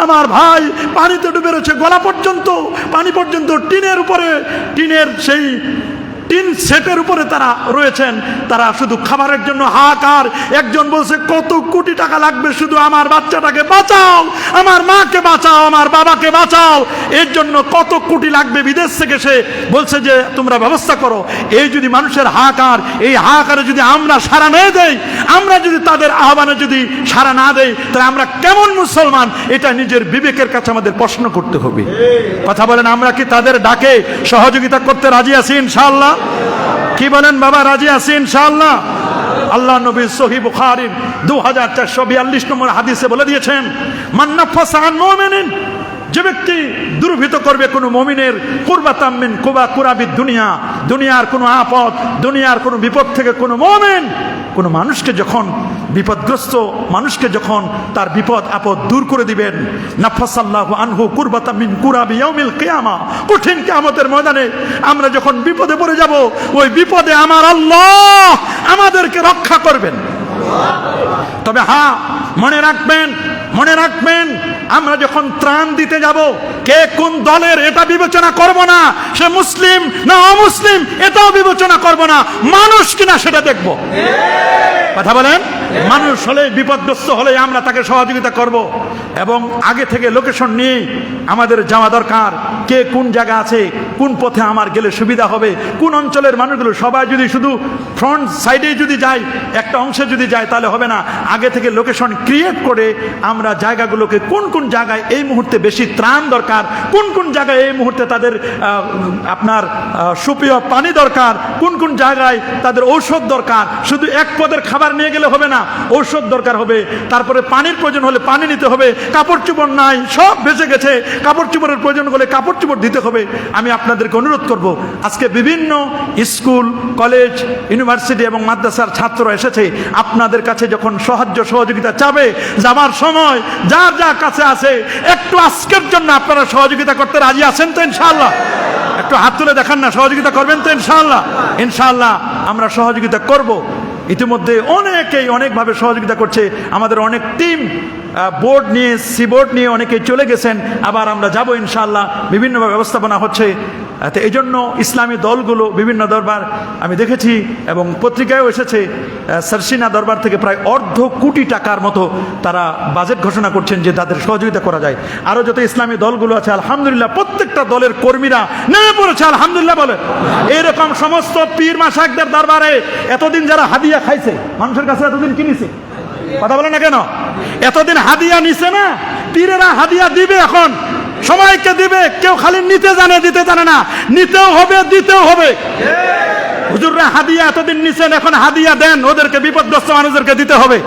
আমার ভাই পানিতে ডুবে রয়েছে গলা পর্যন্ত, পানি পর্যন্ত, টিনের উপরে, টিনের সেই টিন সেটের উপরে তারা রয়েছেন, তারা শুধু খাবারের জন্য হাহাকার। একজন বলছে কত কোটি টাকা লাগবে শুধু আমার বাচ্চাটাকে বাঁচাও, আমার মাকে বাঁচাও, আমার বাবাকে বাঁচাও, এর জন্য কত কোটি লাগবে, বিদেশ থেকে সে বলছে যে তোমরা ব্যবস্থা করো। এই যদি মানুষের হাহাকার, এই হাহাকারে যদি আমরা সাড়া না দেই, আমরা যদি তাদের আহ্বানে যদি সাড়া না দেই, তাহলে আমরা কেমন মুসলমান? এটা নিজের বিবেকের কাছে আমাদের প্রশ্ন করতে হবে। কথা বলেন, আমরা কি তাদের ডাকে সহযোগিতা করতে রাজি আছি ইনশাআল্লাহ? কি বলেন বাবা, রাজি আছি ইনশাআল্লাহ? আল্লাহ নবী সহিহ বুখারীর 2442 নম্বর হাদিসে বলে দিয়েছেন, মান নাফাসা আন মুমিনিন, যে ব্যক্তি দুর্বৃত করবে কোন মুমিনের কুরবাতাম মিন কুরাবিদ দুনিয়া, দুনিয়ার কোন আপদ, দুনিয়ার কোন বিপদ থেকে কোন মুমিন কোন মানুষকে যখন বিপদগ্রস্ত মানুষকে যখন তার বিপদ আপদ দূর করে দিবেন, নাফাসাল্লাহু আনহু কুরবাতাম মিন কুরাবি ইয়াউমিল কিয়ামা, কঠিন কিয়ামতের ময়দানে আমরা যখন বিপদে পড়ে যাব, ওই বিপদে আমার আল্লাহ আমাদেরকে রক্ষা করবেন। তবে হ্যাঁ, মনে রাখবেন, মনে রাখবেন, আমরা যখন ত্রাণ দিতে যাব, কে কোন দলের এটা বিবেচনা করব না, সে মুসলিম না অমুসলিম এটাও বিবেচনা করব না, মানুষ কিনা সেটা দেখব। কথা বলেন, মানুষ হলে, বিপদগ্রস্ত হলে আমরা তাকে সহযোগিতা করব। এবং আগে থেকে লোকেশন নিয়ে আমাদের যাওয়া দরকার, কে কোন জায়গা আছে, কোন পথে আমার গেলে সুবিধা হবে, কোন অঞ্চলের মানুষগুলো। সবাই যদি শুধু ফ্রন্ট সাইডে যদি যায়, একটা অংশে যদি যায়, তাহলে হবে না। আগে থেকে লোকেশন ক্রিয়েট করে আমরা জায়গাগুলোকে, কোন কোন জায়গায় এই মুহূর্তে বেশি ত্রাণ দরকার, কোন কোন জায়গায় এই মুহূর্তে তাদের আপনার সুপেয় পানি দরকার, কোন কোন জায়গায় তাদের ঔষধ দরকার। শুধু এক পদের খাবার নিয়ে গেলে হবে না, ঔষধ দরকার হবে, তারপরে পানির প্রয়োজন হলে পানি নিতে হবে, কাপড় চোপড় নাই, সব ভেসে গেছে, কাপড় চোপড়ের প্রয়োজন হলে কাপড় চোপড় দিতে হবে। আমি আপনাদেরকে অনুরোধ করব, আজকে বিভিন্ন স্কুল, কলেজ, ইউনিভার্সিটি এবং মাদ্রাসার ছাত্র এসেছে, আপনাদের কাছে যখন সাহায্য সহযোগিতা চাবে, যাবার সময় যার যা কাছে আছে একটু আজকের জন্য আপনারা সহযোগিতা করতে রাজি আছেন তো ইনশাআল্লাহ? একটু হাত তুলে দেখান না, সহযোগিতা করবেন তো ইনশাআল্লাহ? ইনশাআল্লাহ আমরা সহযোগিতা করব। ইতিমধ্যে অনেকেই অনেকভাবে সহযোগিতা করছে। আমাদের অনেক টিম বোর্ড নিয়ে সিবোর্ড নিয়ে অনেকেই চলে গেছেন, আবার আমরা যাব ইনশাআল্লাহ। বিভিন্নভাবে ব্যবস্থাপনা হচ্ছে। তো এই জন্য ইসলামী দলগুলো বিভিন্ন দরবার আমি দেখেছি এবং পত্রিকায়ও এসেছে, সারসিনা দরবার থেকে প্রায় $1.5 কোটি মতো তারা বাজেট ঘোষণা করছেন যে তাদের সহযোগিতা করা যায়। আরও যত ইসলামী দলগুলো আছে আলহামদুলিল্লাহ প্রত্যেকটা দলের কর্মীরা নেমে পড়েছে, আলহামদুলিল্লাহ বলে। এইরকম সমস্ত পীর মাশায়েখদের দরবারে এতদিন যারা হাদিয়া খাইছে, মানুষের কাছে এতদিন কিনেছে, কথা বলে না কেন, এতদিন হাদিয়া নিছে না, পীরেরা হাদিয়া দিবে, এখন সময়কে দিবে। কেউ খালি নিতে জানে, দিতে জানে না, নিতেও হবে, দিতেও হবে। হুজুররা হাদিয়া এতদিন নিছেন, এখন হাদিয়া দেন, ওদেরকে বিপদগ্রস্ত মানুষদেরকে দিতে হবে।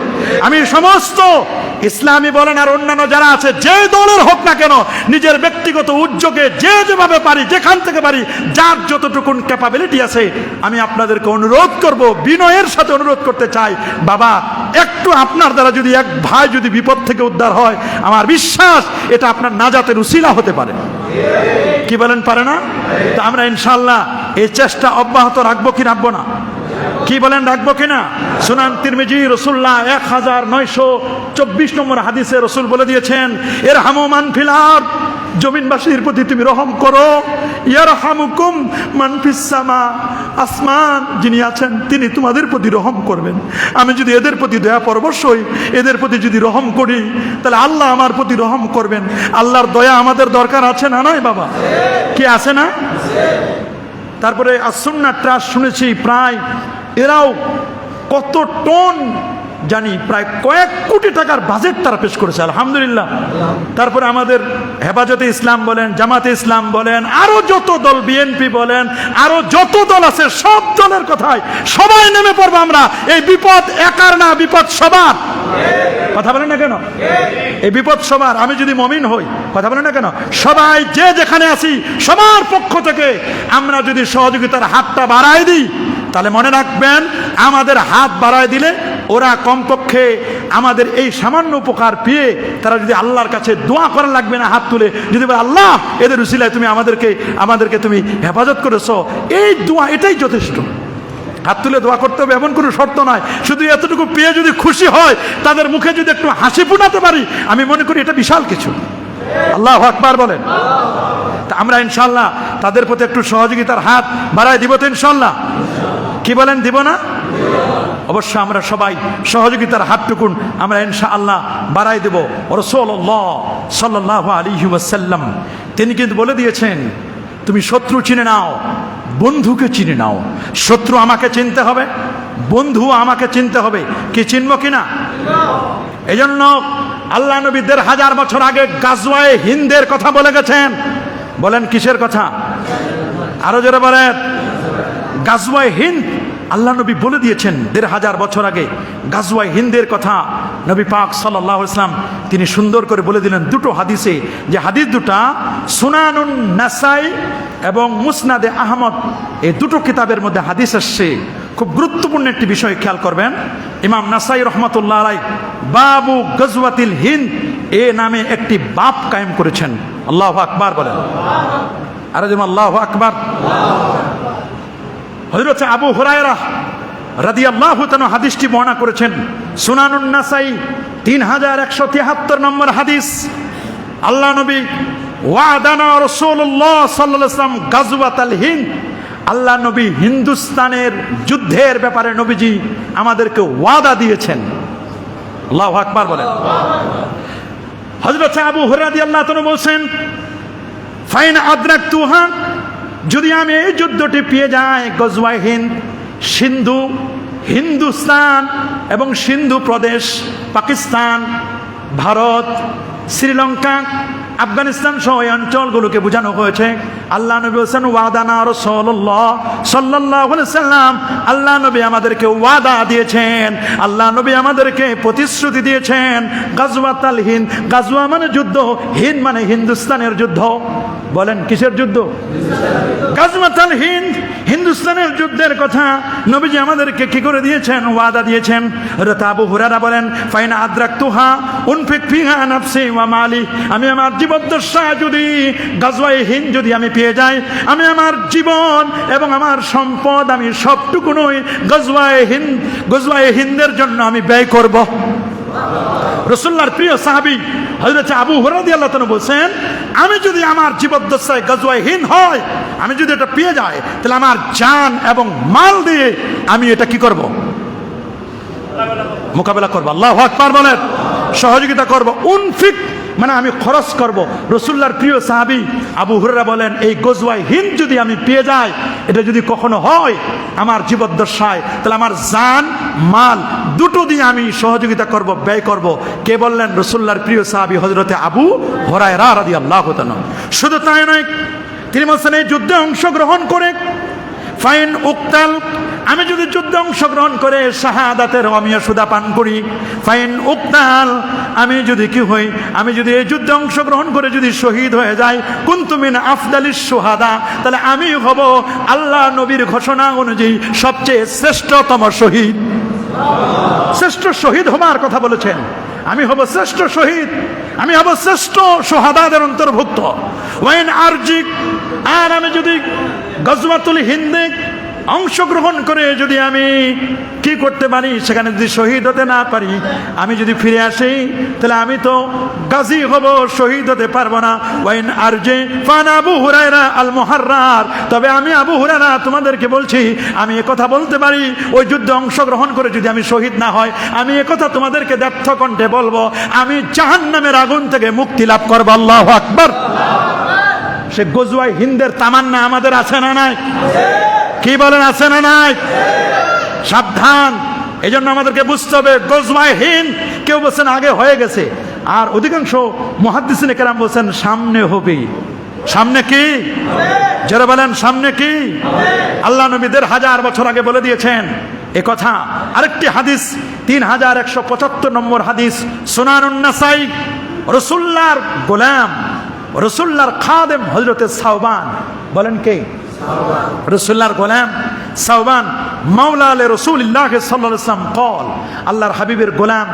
আমি সমস্ত ইসলামী বলেন আর অন্যান্য যারা আছে, যে দলের হোক না কেন, নিজের ব্যক্তিগত উদ্যোগে যে যেভাবে পারি, যেখান থেকে পারি, যার যতটুকুন ক্যাপাবিলিটি আছে, আমি আপনাদেরকে অনুরোধ করব, বিনয়ের সাথে অনুরোধ করতে চাই, বাবা একটু আপনার দ্বারা যদি এক ভাই যদি বিপদ থেকে উদ্ধার হয়, আমার বিশ্বাস এটা আপনার নাজাতের উসিলা হতে পারে। কি বলেন, পারে না? তো আমরা ইনশাআল্লাহ এই চেষ্টা অব্যাহত রাখবো কি রাখবো না? কি বলেন, রাখবো কিনা? সুনান তিরমিজি রাসূলুল্লাহ 1924 নম্বর হাদিসে রাসূল বলে দিয়েছেন, ইরহামু মান ফিল আরদ, জমিনবাসীর প্রতি তুমি রহম করো, ইয়ারহামুকুম মান ফিস সামা, আসমান যিনি আছেন তিনি তোমাদের প্রতি রহম করবেন। আমি যদি এদের প্রতি দয়া পরবশ হই, এদের প্রতি যদি রহম করি, তাহলে আল্লাহ আমার প্রতি রহম করবেন। আল্লাহর দয়া আমাদের দরকার আছে না নয় বাবা? কি আছে না? তারপরে আস-সুন্নাহ ট্রাস্ট শুনেছি প্রায় এরাও কত টন জানি, প্রায় কয়েক কোটি টাকার বাজেট তারা পেশ করেছে, আলহামদুলিল্লাহ। তারপরে আমাদের হেফাজতে ইসলাম বলেন, জামাতে ইসলাম বলেন, আরো যত দল, বিএনপি বলেন, আরো যত দল আছে, সব দলের কথায় সবাই নেমে পড়বো আমরা। এই বিপদ একার না, বিপদ সবার। কথা বলেন না কেন? এই বিপদ সবার। আমি যদি মমিন হই, কথা বলেন না কেন, সবাই যে যেখানে আছি সবার পক্ষ থেকে আমরা যদি সহযোগিতার হাতটা বাড়াই দিই, তাহলে মনে রাখবেন, আমাদের হাত বাড়ায় দিলে ওরা কমপক্ষে আমাদের এই সামান্য উপকার পেয়ে তারা যদি আল্লাহর কাছে দোয়া করা লাগবে না, হাত তুলে যদি বলে, আল্লাহ এদের উসিলায় তুমি আমাদেরকে তুমি হেফাজত করেছো, এই দোয়া এটাই যথেষ্ট। হাত তুলে দোয়া করতে হবে এমন কোনো শর্ত নয়, শুধু এতটুকু পেয়ে যদি খুশি হয়, তাদের মুখে যদি একটু হাসি ফোটাতে পারি, আমি মনে করি এটা বিশাল কিছু। আল্লাহু আকবার বলেন। তা আমরা ইনশাআল্লাহ তাদের প্রতি একটু সহযোগিতার হাত বাড়ায় দিব তো ইনশাআল্লাহ। কি বলেন, দিব না? অবশ্য আমরা সবাই সহযোগিতার হাতটুকুন আমরা ইনশাআল্লাহ বাড়াই দেব। রাসূলুল্লাহ সাল্লাল্লাহু আলাইহি ওয়াসাল্লাম তিনি কিন্তু বলে দিয়েছেন, তুমি শত্রু চিনে নাও, বন্ধুকে চিনে নাও। শত্রু আমাকে চিনতে হবে, বন্ধু আমাকে চিনতে হবে। কি চিনব কিনা? এই জন্য আল্লাহ নবী ১৫০০ বছর আগে গাজওয়ায়ে হিন্দের কথা বলে গেছেন। বলেন কিসের কথা? আরো জোরে বলেন। গাজওয়ায়ে হিন্দ আল্লাহ নবী বলে দিয়েছেন ১৫০০ বছর আগে। গাজওয়ায়ে হিন্দের কথা নবী পাক সাল্লাল্লাহু আলাইহি ওয়াসাল্লাম তিনি সুন্দর করে বলে দিলেন দুটো হাদিসে, যে হাদিস দুটা সুনানুন নাসাই এবং মুসনাদে আহমদ, এই দুটো কিতাবের মধ্যে হাদিস আসছে। খুব গুরুত্বপূর্ণ একটি বিষয় খেয়াল করবেন। ইমাম নাসাই রহমাতুল্লাহ আলাইহি বাবু গজওয়াতিল হিন্দ এ নামে একটি বাব কায়েম করেছেন। আল্লাহু আকবার বলেন। আর যেমন আল্লাহু আকবার। হযরত আবু হুরায়রা রাদিয়াল্লাহু তাআলা হাদিসটি বর্ণনা করেছেন। সুনানুন নাসাই 3173 নম্বর হাদিস। আল্লাহ নবী ওয়াদানা রাসূলুল্লাহ সাল্লাল্লাহু আলাইহি ওয়াসাল্লাম গাজওয়াতাল হিন্দ, আল্লাহ নবী হিন্দুস্তানের যুদ্ধের ব্যাপারে নবীজি আমাদেরকে ওয়াদা দিয়েছেন। আল্লাহু আকবার বলেন। হযরত আবু হুরায়রা রাদিয়াল্লাহু তাআলা বলেন, ফাইন আদরাকতুহা, যদি আমি এই যুদ্ধটি পেয়ে যাই, গজওয়ায়ে হিন্দ, সিন্ধু, হিন্দুস্তান এবং সিন্ধু প্রদেশ, পাকিস্তান, ভারত, শ্রীলঙ্কা, আফগানিস্তান সহ এই অঞ্চলগুলোকে বোঝানো হয়েছে। আল্লাহ নবী বলেছেন ওয়াদানা রাসূলুল্লাহ সাল্লাল্লাহু আলাইহি ওয়াসাল্লাম, আল্লাহ নবী আমাদেরকে ওয়াদা দিয়েছেন, আল্লাহ নবী আমাদেরকে প্রতিশ্রুতি দিয়েছেন। গাজওয়াতাল হিন্দ, গাজওয়া মানে যুদ্ধ, হিন্দ মানে হিন্দুস্তানের যুদ্ধ। বলেন কিসের যুদ্ধ? গাজওয়াতাল হিন্দ, হিন্দুস্তানের যুদ্ধের কথা নবীজি আমাদেরকে কি করে দিয়েছেন? ওয়াদা দিয়েছেন। হযরত আবু হুরায়রা বলেন, ফাইন আদরাকতুহা উনফিক ফিহা নাফসি ওয়া মালি, আমি আমার জীবদ্দশায় যদি গাজওয়ায়ে হিন্দ যদি আমি পেয়ে যাই, আমি আমার জীবন এবং আমার সম্পদ আমি সবটুকুনই গাজওয়ায়ে হিন্দের জন্য আমি ব্যয় করব। রাসূলুল্লাহর প্রিয় সাহাবী হযরত আবু হুরায়রা রাদিয়াল্লাহু তাআলা বলেন, আমি যদি আমার জীবদ্দশায় গাজওয়ায়ে হিন্দ হয়, আমি যদি এটা পেয়ে যাই, তাহলে আমার জান এবং মাল দিয়ে আমি এটা কি করব? মোকাবেলা করব। আল্লাহু আকবার বলেন। সহযোগিতা করব। উনফিক মানে আমি খরচ করব। রাসূলুল্লাহর প্রিয় সাহাবী আবু হুরায়রা বলেন, এই গাজওয়ায়ে হিন্দ যদি আমি পেয়ে যাই, এটা যদি কখনো হয় আমার জীবদ্দশায়, তাহলে আমার জান মাল দুটো দিয়ে আমি সহযোগিতা করব, ব্যয় করব। কে বললেন? রাসূলুল্লাহর প্রিয় সাহাবী হযরতে আবু হুরায়রা রাদিয়াল্লাহু তাআলা। শুধু তাই নয়, তিনি বলছেন এই যুদ্ধে অংশগ্রহণ করে ফাইন উক্তাল, আমি যদি যুদ্ধে অংশগ্রহণ করে শাহাদাতের অমিয়া সুদা পান করি, ফাইন উক্তাল, আমি যদি কি হই, আমি যদি এই যুদ্ধে অংশগ্রহণ করে যদি শহীদ হয়ে যাই, কুনতু মিন আফদালিশ শুহাদা, তাহলে আমি হব আল্লাহ নবীর ঘোষণা অনুযায়ী সবচেয়ে শ্রেষ্ঠতম শহীদ। শ্রেষ্ঠ শহীদ হবার কথা বলেছেন। আমি হব শ্রেষ্ঠ শহীদ, আমি হব শ্রেষ্ঠ শুহাদাদের অন্তর্ভুক্ত। ওয়াইন আরজিক, আর আমি যদি গাজওয়াতুল হিন্দে অংশগ্রহণ করে যদি আমি কি করতে পারি, সেখানে যদি শহীদ হতে না পারি, আমি যদি ফিরে আসি, তাহলে আমি তো গাজী হব, শহীদ হতে পারবো না। ওয়াইন আরজি ফানা আবু হুরায়রা আল মুহাররার, তবে আমি আবু হুরায়রা তোমাদেরকে বলছি, আমি একথা বলতে পারি, ওই যুদ্ধে অংশগ্রহণ করে যদি আমি শহীদ না হয়, আমি একথা তোমাদেরকে ব্যর্থ কণ্ঠে বলবো, আমি জাহান্নামের আগুন থেকে মুক্তি লাভ করবো। আল্লাহু আকবার। সে গাজওয়ায়ে হিন্দের তামান্না আমাদের আছে না নাই? কি বলেন, আছে না নাই? সাবধান। এই জন্য আমাদেরকে বুঝতে হবে গাজওয়ায়ে হিন্দ, কেউ বলছেন আগে হয়ে গেছে, আর অধিকাংশ মুহাদ্দিসিনে কেরাম বলছেন সামনে হবে। সামনে কি? যারা বলেন সামনে কি? আল্লাহ নবী ১৫০০ বছর আগে বলে দিয়েছেন এ কথা। আরেকটি হাদিস ৩১৭৫ নম্বর হাদিস, সুনানুন নাসাই, রাসূলুল্লাহর গোলাম, রাসূলুল্লাহর খাদেম হযরতে সাওবান, বলেন কে? রাসূলুল্লাহর গোলাম সাওবান মাওলা আলে রাসূলিল্লাহ সাল্লাল্লাহু আলাইহি ওয়াসাল্লাম কল, আল্লাহর হাবিবের গোলাম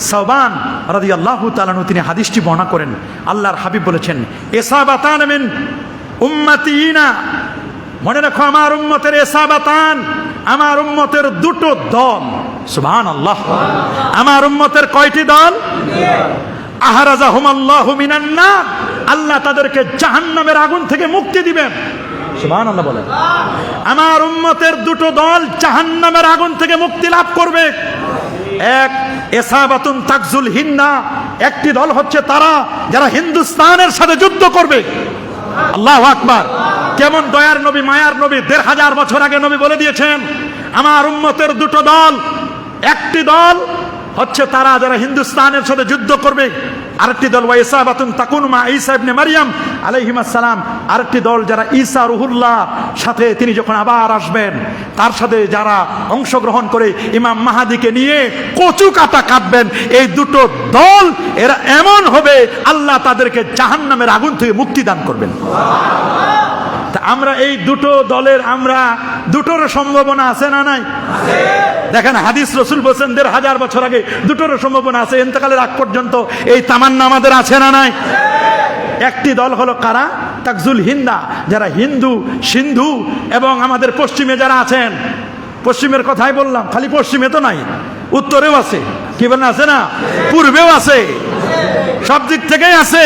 সাওবান রাদিয়াল্লাহু তাআলা আনহু তিনি হাদিসটি বর্ণনা করেন। আল্লাহর হাবিব বলেছেন, ইসাবাতান মিন উম্মতিনা, মনে রাখো আমার উম্মতের ইসাবাতান, আমার উম্মতের দুটো দল। সুবহানাল্লাহ। আমার উম্মতের কয়টি দল? আহরাজাহুমাল্লাহু মিনান নার, আল্লাহ তাদেরকে জাহান্নামের আগুন থেকে মুক্তি দিবেন। সুবহানাল্লাহ বলেন। আমার উম্মতের দুটো দল জাহান্নামের আগুন থেকে মুক্তি লাভ করবে। এক, ইসাবাতুন তাকজুল হিন্দা, একটি দল হচ্ছে তারা যারা হিন্দুস্তানের সাথে যুদ্ধ করবে। আল্লাহু আকবার। কেমন দয়ার নবী, মায়ার নবী, ১৫০০ বছর আগে নবী বলে দিয়েছেন, আমার উম্মতের দুটো দল, একটি দল হচ্ছে তারা যারা হিন্দুস্তানের সাথে যুদ্ধ করবে, আরেকটি দল ওয়াইসাবাতুন তাকুন মা ঈসা ইবনে মারইয়াম আলাইহিস সালাম, আরেকটি দল যারা ঈসা রুহুল্লাহ সাথে তিনি যখন আবার আসবেন তার সাথে যারা অংশগ্রহণ করে ইমাম মাহাদিকে নিয়ে কচু কাটা কাটবেন। এই দুটো দল এরা এমন হবে আল্লাহ তাদেরকে জাহান্নামের আগুন থেকে মুক্তি দান করবেন। আমরা এই দুটো দলের, আমরা দুটোর সম্ভাবনা আছে না নাই? দেখেন হাদিস, রাসূল বলেছেন ১৫০০ বছর আগে দুটোর সম্ভাবনা আছে। ইন্তেকালের আগ পর্যন্ত এই তামান্না আমাদের আছে না নাই? একটি দল হলো কারা? তাকজুল হিন্দা, যারা হিন্দু, সিন্ধু এবং আমাদের পশ্চিমে যারা আছেন, পশ্চিমের কথাই বললাম, খালি পশ্চিমে তো নাই, উত্তরেও আছে, কি বলেন আছে না? পূর্বেও আছে, সব দিক থেকেই আছে,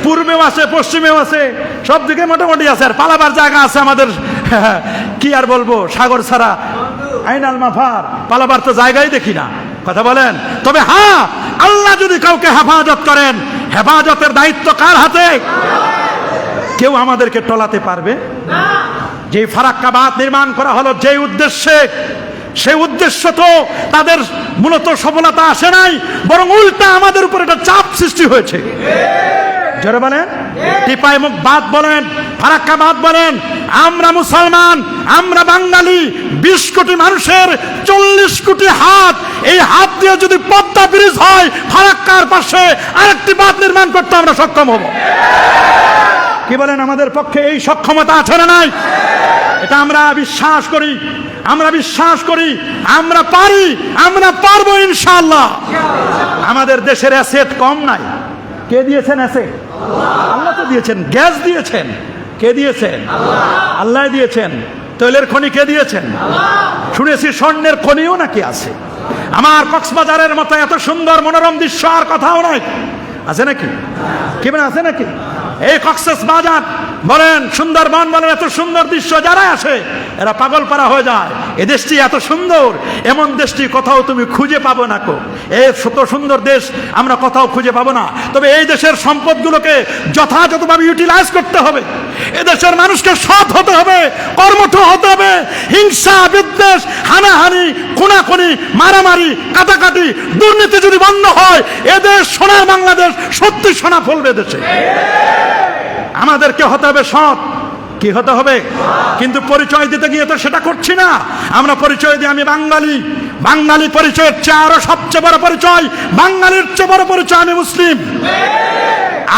পূর্বেও আছে, পশ্চিমেও আছে, সব দিকে মোটামুটি আছে। আর পালাবার জায়গা আছে আমাদের, কি আর বলবো, সাগর ছাড়া আইনাল মাফার, পালাবার তো জায়গাই দেখি না। কথা বলেন। তবে হ্যাঁ, আল্লাহ যদি কাউকে হেফাজত করেন, হেফাজতের দায়িত্ব কার হাতে? কেউ আমাদেরকে টলাতে পারবে না। যে ফারাক্কা বাঁধ নির্মাণ করা হলো যে উদ্দেশ্যে, সেই উদ্দেশ্য তো তাদের মূলত সফলতা আসে নাই, বরং উল্টা আমাদের উপর একটা চাপ সৃষ্টি হয়েছে। যারা বলেন টিপাই মুখ বাদ বলেন, ফারাক্কা বাদ বলেন, আমরা মুসলমান, আমরা বাঙালি, ২০ কোটি মানুষের ৪০ কোটি হাত, এই হাত দিয়ে যদি পদ্মা ব্রিজ হয়, ফারাক্কার পাশে আরেকটি বাঁধ নির্মাণ করতে আমরা সক্ষম হব। কি বলেন, আমাদের পক্ষে এই সক্ষমতা আছে না নাই? এটা আমরা বিশ্বাস করি, আমরা বিশ্বাস করি, আমরা পারি, আমরা পারবো ইনশাআল্লাহ। আমাদের দেশের অ্যাসেট কম নাই। কে দিয়েছেন অ্যাসেট? আল্লাহ তো দিয়েছেন। গ্যাস দিয়েছেন, কে দিয়েছেন? আল্লাহ দিয়েছেন। তৈলের খনি কে দিয়েছেন? শুনেছি স্বর্ণের খনিও নাকি আছে। আমার কক্সবাজারের মতো এত সুন্দর মনোরম দৃশ্য আর কথাও নয়, আছে নাকি? কি বলেন, আছে নাকি? এই কক্সবাজার বলেন, সুন্দরবন বলেন, এত সুন্দর দৃশ্য যারা আসে এরা পাগল পারা হয়ে যায়। এ দেশটি এত সুন্দর, এমন দেশটি কোথাও তুমি খুঁজে পাবো না। এই এত সুন্দর দেশ আমরা কোথাও খুঁজে পাবো না। তবে এই দেশের সম্পদগুলোকে যথাযথভাবে ইউটিলাইজ করতে হবে। এ দেশের মানুষকে সৎ হতে হবে, কর্মঠ হতে হবে। হিংসা, বিদ্বেষ, হানাহানি, খুনাখুনি, মারামারি, কাটাকাটি, দুর্নীতি যদি বন্ধ হয়, এদেশ সোনার বাংলাদেশ সত্যি সোনা ফলবে দেশে। আমাদেরকে হতে হবে সৎ। কি হতে হবে? কিন্তু পরিচয় দিতে গিয়ে তো সেটা করছি না। আমরা পরিচয় দিই আমি বাঙালি। বাঙালি পরিচয়ের চেয়ে আরো সবচেয়ে বড় পরিচয়, বাঙালির চেয়ে বড় পরিচয় আমি মুসলিম।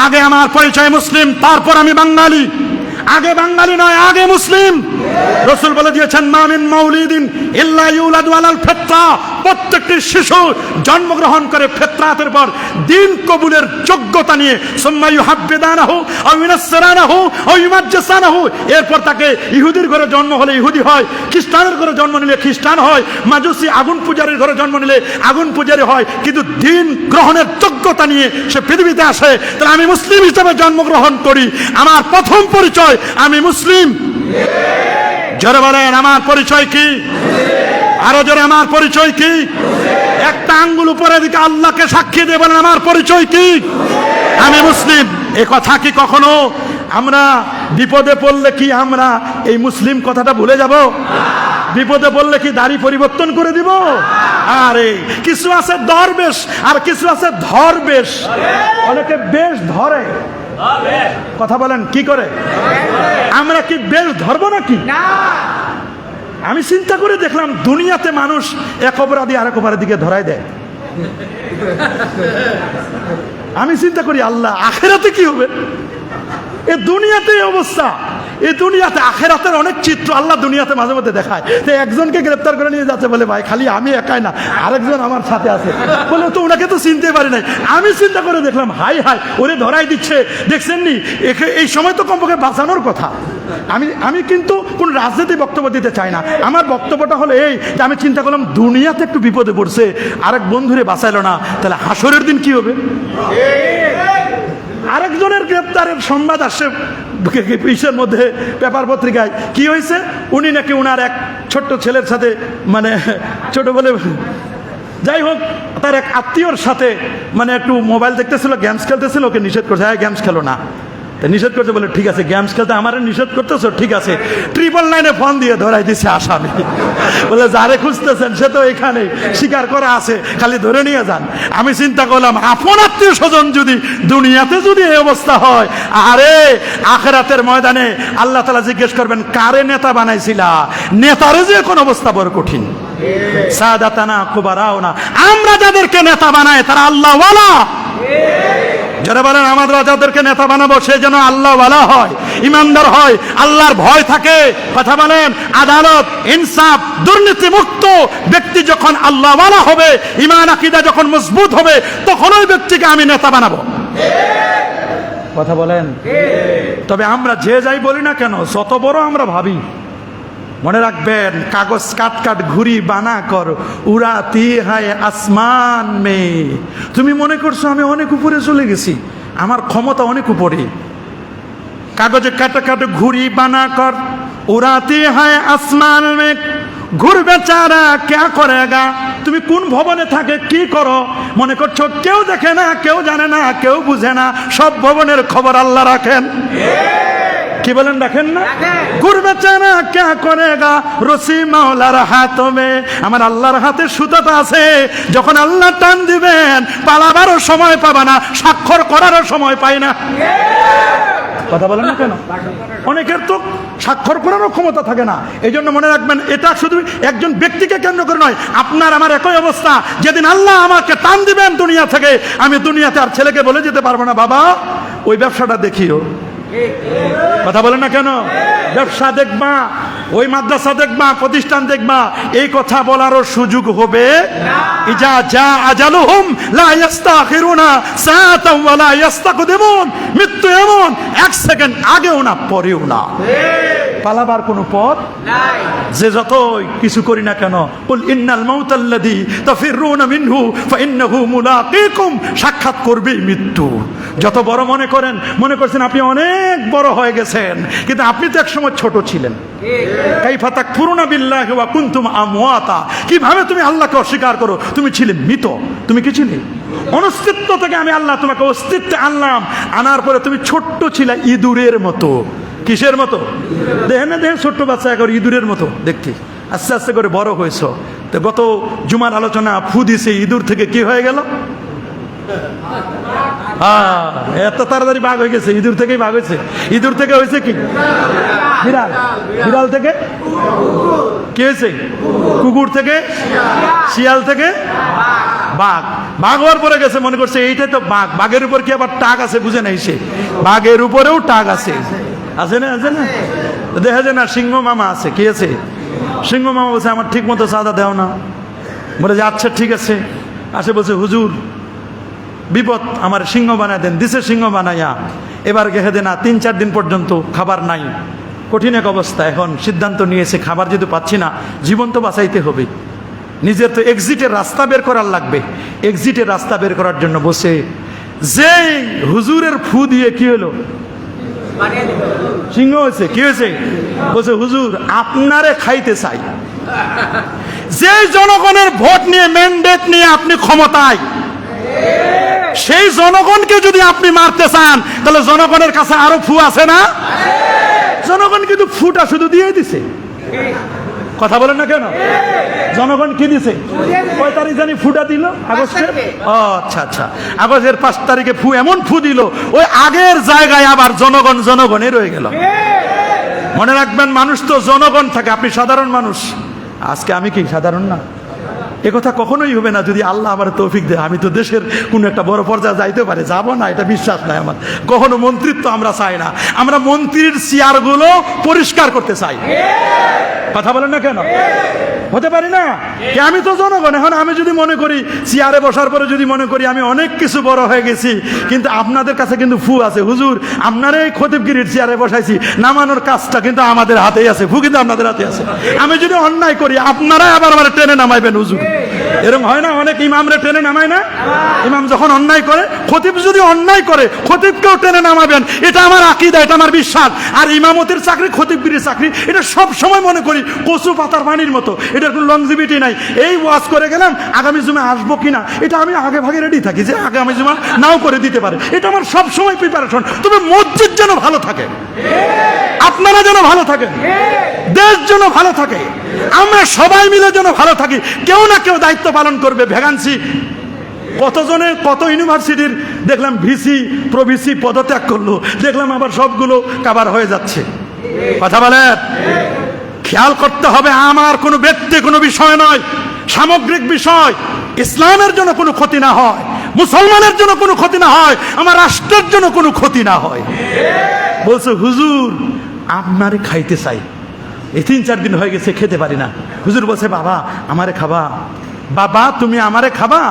আগে আমার পরিচয় মুসলিম, তারপর আমি বাঙালি। আগে বাঙালি নয়, আগে মুসলিম। রাসূল বলে দিয়েছেন, মা মিন মাউলিদিন ইল্লা ইউলাদু আলাল ফিতরা। প্রত্যেকটি শিশু জন্মগ্রহণ করে ফিতরাতের পর দিন কবুলের যোগ্যতা নিয়ে। সুম্মা ইউহাব্বিদানাহু আও ইউনাসসিরানাহু আও ইউমাজ্জিসানাহু। এরপর তাকে ইহুদির ঘরে জন্ম হলে ইহুদি হয়, খ্রিস্টানের ঘরে জন্ম নিলে খ্রিস্টান হয়, মাজুসি আগুন পূজারীর ঘরে জন্ম নিলে আগুন পূজারী হয়। কিন্তু দিন গ্রহণের যোগ্যতা নিয়ে সে পৃথিবীতে আসে। তাহলে আমি মুসলিম হিসেবে জন্মগ্রহণ করি, আমার প্রথম পরিচয় আমি মুসলিম। জোরে বলেন, আমার পরিচয় কি? আরো জোরে, আমার পরিচয় কি? একটা আঙ্গুল উপরের দিকে আল্লাহকে সাক্ষী দিয়ে বলেন, আমার পরিচয় কি? আমি মুসলিম। এ কথা কি কখনো আমরা বিপদে পড়লে কি আমরা এই মুসলিম কথাটা ভুলে যাব? বিপদে পড়লে কি দাড়ি পরিবর্তন করে দিব? আরে কিছু আছে দরবেশ আর কিছু আছে ধরবেশ। অনেকে বেশ ধরে, কথা বলেন, কি করে? আমরা কি বেশ ধরবো নাকি? আমি চিন্তা করে দেখলাম, দুনিয়াতে মানুষ এক অপরাধী আরেক অপরাধীর দিকে ধরায় দেয়। আমি চিন্তা করি, আল্লাহ আখিরাতে কি হবে? এ দুনিয়াতে অবস্থা, এই দুনিয়াতে। আখিরাতের অনেক চিত্র আল্লাহ দুনিয়াতে মাঝে মধ্যে দেখায়। তো একজনকে গ্রেফতার করে নিয়ে যাচ্ছে, বলে ভাই খালি আমি একাই না, আরেকজন আমার সাথে আছে। বলে তো ওনাকে তো চিনতে পারি নাই। আমি চিন্তা করে দেখলাম, হাই হাই, ওরে ধরাই দিচ্ছে। দেখছেন নি, এই সময় তো কমপক্ষে বাঁচানোর কথা। আমি কিন্তু কোন রাজনীতি বক্তব্য দিতে চাই না। আমার বক্তব্যটা হলো এই যে, আমি চিন্তা করলাম দুনিয়াতে একটু বিপদে পড়ছে, আরেক বন্ধুরে বাঁচাইলো না, তাহলে হাসরের দিন কি হবে? আরেকজনের গ্রেপ্তারের সংবাদ আসছে ইসের মধ্যে, পেপার পত্রিকায়। কি হয়েছে? উনি নাকি উনার এক ছোট্ট ছেলের সাথে, মানে ছোট বলে যাই হোক, তার এক আত্মীয়র সাথে মানে একটু মোবাইল দেখতেছিল, গেমস খেলতেছিল। ওকে নিষেধ করছে, হ্যাঁ গেমস খেলো না। নিষেধ করছে, বলে ঠিক আছে গেমস খেলতে আমার নিষেধ করতেছো, ঠিক আছে। 999-এ ফোন দিয়ে ধরাই দিছে আসামি। বলে যারে খুঁজতেছেন সে তো এখানে স্বীকার করা আছে, খালি ধরে নিয়ে যান। আমি চিন্তা করলাম, আপন আত্মীয় স্বজন যদি দুনিয়াতে যদি এই অবস্থা হয়, আরে আখিরাতের ময়দানে আল্লাহ তাআলা জিজ্ঞেস করবেন, কারে নেতা বানাইছিলা? নেতারে যে কোন অবস্থা বড় কঠিন। সাদাতানা কুবারাউনা, আমরা যাদেরকে নেতা বানাই তারা আল্লাহ ওয়ালা। যারা বলেন আমরা যাদেরকে নেতা বানাবো সে যেন আল্লাহ ওয়ালা হয়, ইমানদার হয়, আল্লাহর ভয় থাকে। কথা বলেন, আদালত, ইনসাফ, দুর্নীতি মুক্ত ব্যক্তি যখন আল্লাহ ওয়ালা হবে, ঈমান আকীদা যখন মজবুত হবে, তখন ওই ব্যক্তিকে আমি নেতা বানাবো। কথা বলেন। তবে আমরা যে যাই বলি না কেন, যত বড় আমরা ভাবি, মনে রাখবেন, কাগজ কাট কাট ঘুরি বানা কর, উড়াতি হায় আসমান মে। তুমি মনে করছো আমি অনেক উপরে চলে গেছি, আমার ক্ষমতা অনেক উপরে। কাগজে কাটা কাটা ঘুরি বানা কর, উড়াতি হায় আসমান মে। ঘুর বেচারা কে করেগা? তুমি কোন ভবনে থাকে, কি করো? মনে করছো কেউ দেখে না, কেউ জানে না, কেউ বুঝে না। সব ভবনের খবর আল্লাহ রাখেন। কি বলেন, রাখেন না? ঘুর বেচারা কে করেগা, রসি মাওলার হাত মে। আমার আল্লাহর হাতে সুতাটা আছে, যখন আল্লাহ টান দিবেন পালাবারও সময় পাবা না, স্বাক্ষর করারও সময় পাই না। কথা বলেন না কেন? অনেকের তো স্বাক্ষর করারও ক্ষমতা থাকে না। এই জন্য মনে রাখবেন, এটা শুধু একজন ব্যক্তিকে কেন্দ্র করে নয়, আপনার আমার একই অবস্থা। যেদিন আল্লাহ আমাকে টান দিবেন দুনিয়া থেকে, আমি দুনিয়াতে আর ছেলেকে বলে যেতে পারবো না, বাবা ওই ব্যবসাটা দেখিও, কথা বলেন না কেন? ব্যবসা দেখবা, ওই মাদ্রাসা দেখবা, প্রতিষ্ঠান দেখবা, এই কথা বলারও সুযোগ হবে ইজা যা আজালুহুম লা ইস্তাখিরুনা সাআতাও ওয়া লা ইস্তাকদিমুন। মৃত্যু এমন, এক সেকেন্ড আগেও না পরেও না, পালাবার কোনো পথ নাই। যে যতই কিছু করি না কেন, কুল ইন্নাল মাউতাল্লাযী তাফিরুনা মিনহু ফাইন্নাহু মুলাকীকুম, সাক্ষাৎ করবেই মৃত্যু। যত বড় মনে করেন, মনে করছেন আপনি অনেক বড় হয়ে গেছেন, কিন্তু আপনি তো একসময় ছোট ছিলেন। কাইফা তাকফুরুনা বিল্লাহি ওয়া কুনতুম আমওয়াতা, কিভাবে তুমি আল্লাহকে অস্বীকার করো? তুমি ছিলে মৃত। তুমি কি ছিলে? অনস্তিত্ব থেকে আমি আল্লাহ তোমাকে অস্তিত্বে আনলাম, আনার পরে তুমি ছোট্ট ছিলে ইঁদুরের মতো। কিসের মতো? দেখেন না, দেখেন ছোট্ট বাচ্চা এখন ইঁদুরের মতো দেখতে, আস্তে আস্তে করে বড় হয়েছ। তো গত জুমার আলোচনা ফু দিছে, ইঁদুর থেকে কি হয়ে গেল? এত তাড়াতাড়ি ভাগ হয়ে গেছে, ইঁদুর থেকেই ভাগ হয়েছে। ইঁদুর থেকে হয়েছে কি? বিড়াল। বিড়াল থেকে কি হয়েছে? কুকুর থেকে, শিয়াল থেকে বাঘ। বাঘ হওয়ার পরে গেছে, মনে করছে এইটাই তো বাঘ। বাঘের উপর কি আবার টাক আছে? বুঝে নাই সে, বাঘের উপরেও টাক আছে। আছে না? আছে না? দেখা যায় না, সিংহ মামা আছে। কি আছে? সিংহ মামা বলছে আমার ঠিক মতো চাঁদা দেও না। বলে যে আচ্ছা ঠিক আছে। আসে বলছে হুজুর বিপদ, আমার সিংহ বানায় দেন। দিছে সিংহ বানাইয়া, এবার গেহে দেন না, 3-4 দিন পর্যন্ত খাবার নাই, কঠিন এক অবস্থা। এখন সিদ্ধান্ত নিয়েছে খাবার যেহেতু পাচ্ছি না, জীবন তো বাঁচাইতে হবে, নিজের তো এক্সিটের রাস্তা বের করার লাগবে। এক্সিটের রাস্তা বের করার জন্য বসে যেই হুজুরের ফু দিয়ে কি হলো? সিংহ হয়েছে। কি হয়েছে? বলছে হুজুর আপনারে খাইতে চাই। যে জনগণের ভোট নিয়ে, ম্যান্ডেট নিয়ে আপনি ক্ষমতায়, সেই জনগণকে যদি আপনি মারতে চান, তাহলে জনগণের কাছে আরো ফু আছে না? জনগণ কিন্তু ফুটা শুধু দিয়ে দিছে। কথা বলেন না কেন? জনগণ কি দিছে? কয় তারিখ জানি ফুটা দিল? আগস্টের। ও আচ্ছা আচ্ছা, আগস্টের 5 তারিখে ফু, এমন ফু দিল, ওই আগের জায়গায় আবার জনগণ জনগণে রয়ে গেল। মনে রাখবেন, মানুষ তো জনগণ থাকে, আপনি সাধারণ মানুষ। আজকে আমি কি সাধারণ না? একথা কখনোই হবে না যদি আল্লাহ আমার তৌফিক দেয়। আমি তো দেশের কোনো একটা বড় পর্যায়ে যাইতে পারে, যাব না, এটা বিশ্বাস নাই আমার। কখনো মন্ত্রিত্ব আমরা চাই না, আমরা মন্ত্রীর চেয়ারগুলো পরিষ্কার করতে চাই। কথা বলেন না কেন? হতে পারি না? আমি তো জনগণ। এখন আমি যদি মনে করি, চেয়ারে বসার পরে যদি মনে করি আমি অনেক কিছু বড় হয়ে গেছি, কিন্তু আপনাদের কাছে কিন্তু ফু আছে। হুজুর আপনার এই খতিবগিরির চেয়ারে বসাইছি, নামানোর কাজটা কিন্তু আমাদের হাতেই আছে, ফু কিন্তু আপনাদের হাতে আছে। আমি যদি অন্যায় করি, আপনারাই আবার আমার টেনে নামাইবেন। হুজুর এরকম হয় না? অনেক ইমামরে টেনে নামায় না? ইমাম যখন অন্যায় করে, খতিব যদি অন্যায় করে, খতিবকেও টেনে নামাবেন। এটা আমার আকীদা, এটা আমার বিশ্বাস। আর ইমামতের চাকরি, খতিবগিরির চাকরি, এটা সব সময় মনে করি কচু পাতার পানির মতো, এটার কোনো লংজিভিটি নাই। এই ওয়াজ করে গেলাম, আগামী জুমে আসবো কিনা এটা আমি আগে ভাগে রেডি থাকি, যে আগামী জুমা নাও করে দিতে পারে। এটা আমার সব সময় প্রিপারেশন। তবে মসজিদ যেন ভালো থাকে, আপনারা যেন ভালো থাকেন, দেশ যেন ভালো থাকে, আমরা সবাই মিলে যেন ভালো থাকি। কেউ না কেউ দায়িত্ব পালন করবে। ভ্যাকান্সি কতজনের, কত ইউনিভার্সিটির দেখলাম ভিসি প্রভিসি পদত্যাগ করলো, দেখলাম আবার সবগুলো কাভার হয়ে যাচ্ছে। কথা বলেন, খেয়াল করতে হবে, আমার কোনো ব্যক্তি কোনো বিষয় নয়, সামগ্রিক বিষয়। ইসলামের জন্য কোনো ক্ষতি না হয়, মুসলমানের জন্য কোনো ক্ষতি না হয়, আমার রাষ্ট্রের জন্য কোনো ক্ষতি না হয়। বলছে হুজুর আপনারে খাইতে চাই, এই 3-4 দিন হয়ে গেছে খেতে পারি না। হুজুর বলছে বাবা আমারে খাবা। বাবা তুমি আমারে খাবা?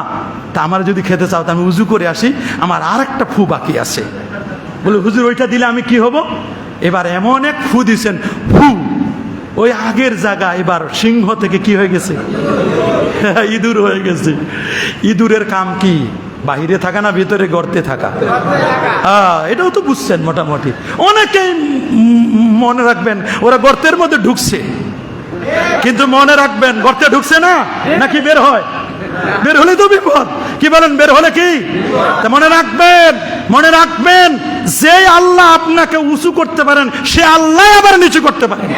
তা আমার যদি খেতে চাও, তা আমি উজু করে আসি, আমার আর একটা ফু বাকি আছে। বলে হুজুর ওইটা দিলে আমি কি হব? এবার এমন এক ফু দিছেন, ফু ওই আগের জায়গা এবার সিংহ থেকে কি হয়ে গেছে? ইঁদুর হয়ে গেছে। ইঁদুরের কাম কি? বাহিরে থাকা না ভিতরে গর্তে থাকা? এটাও তো বুঝছেন মোটামুটি। অনেকেই মনে রাখবেন ওরা গর্তের মধ্যে ঢুকছে, কিন্তু মনে রাখবেন গর্তে ঢুকছে না, নাকি বের হয়? বের হলে তো বিপদ। কি বলেন? বের হলে কি? মনে রাখবেন, মনে রাখবেন, যে আল্লাহ আপনাকে উঁচু করতে পারেন, সে আল্লাহ আবার নিচু করতে পারেন।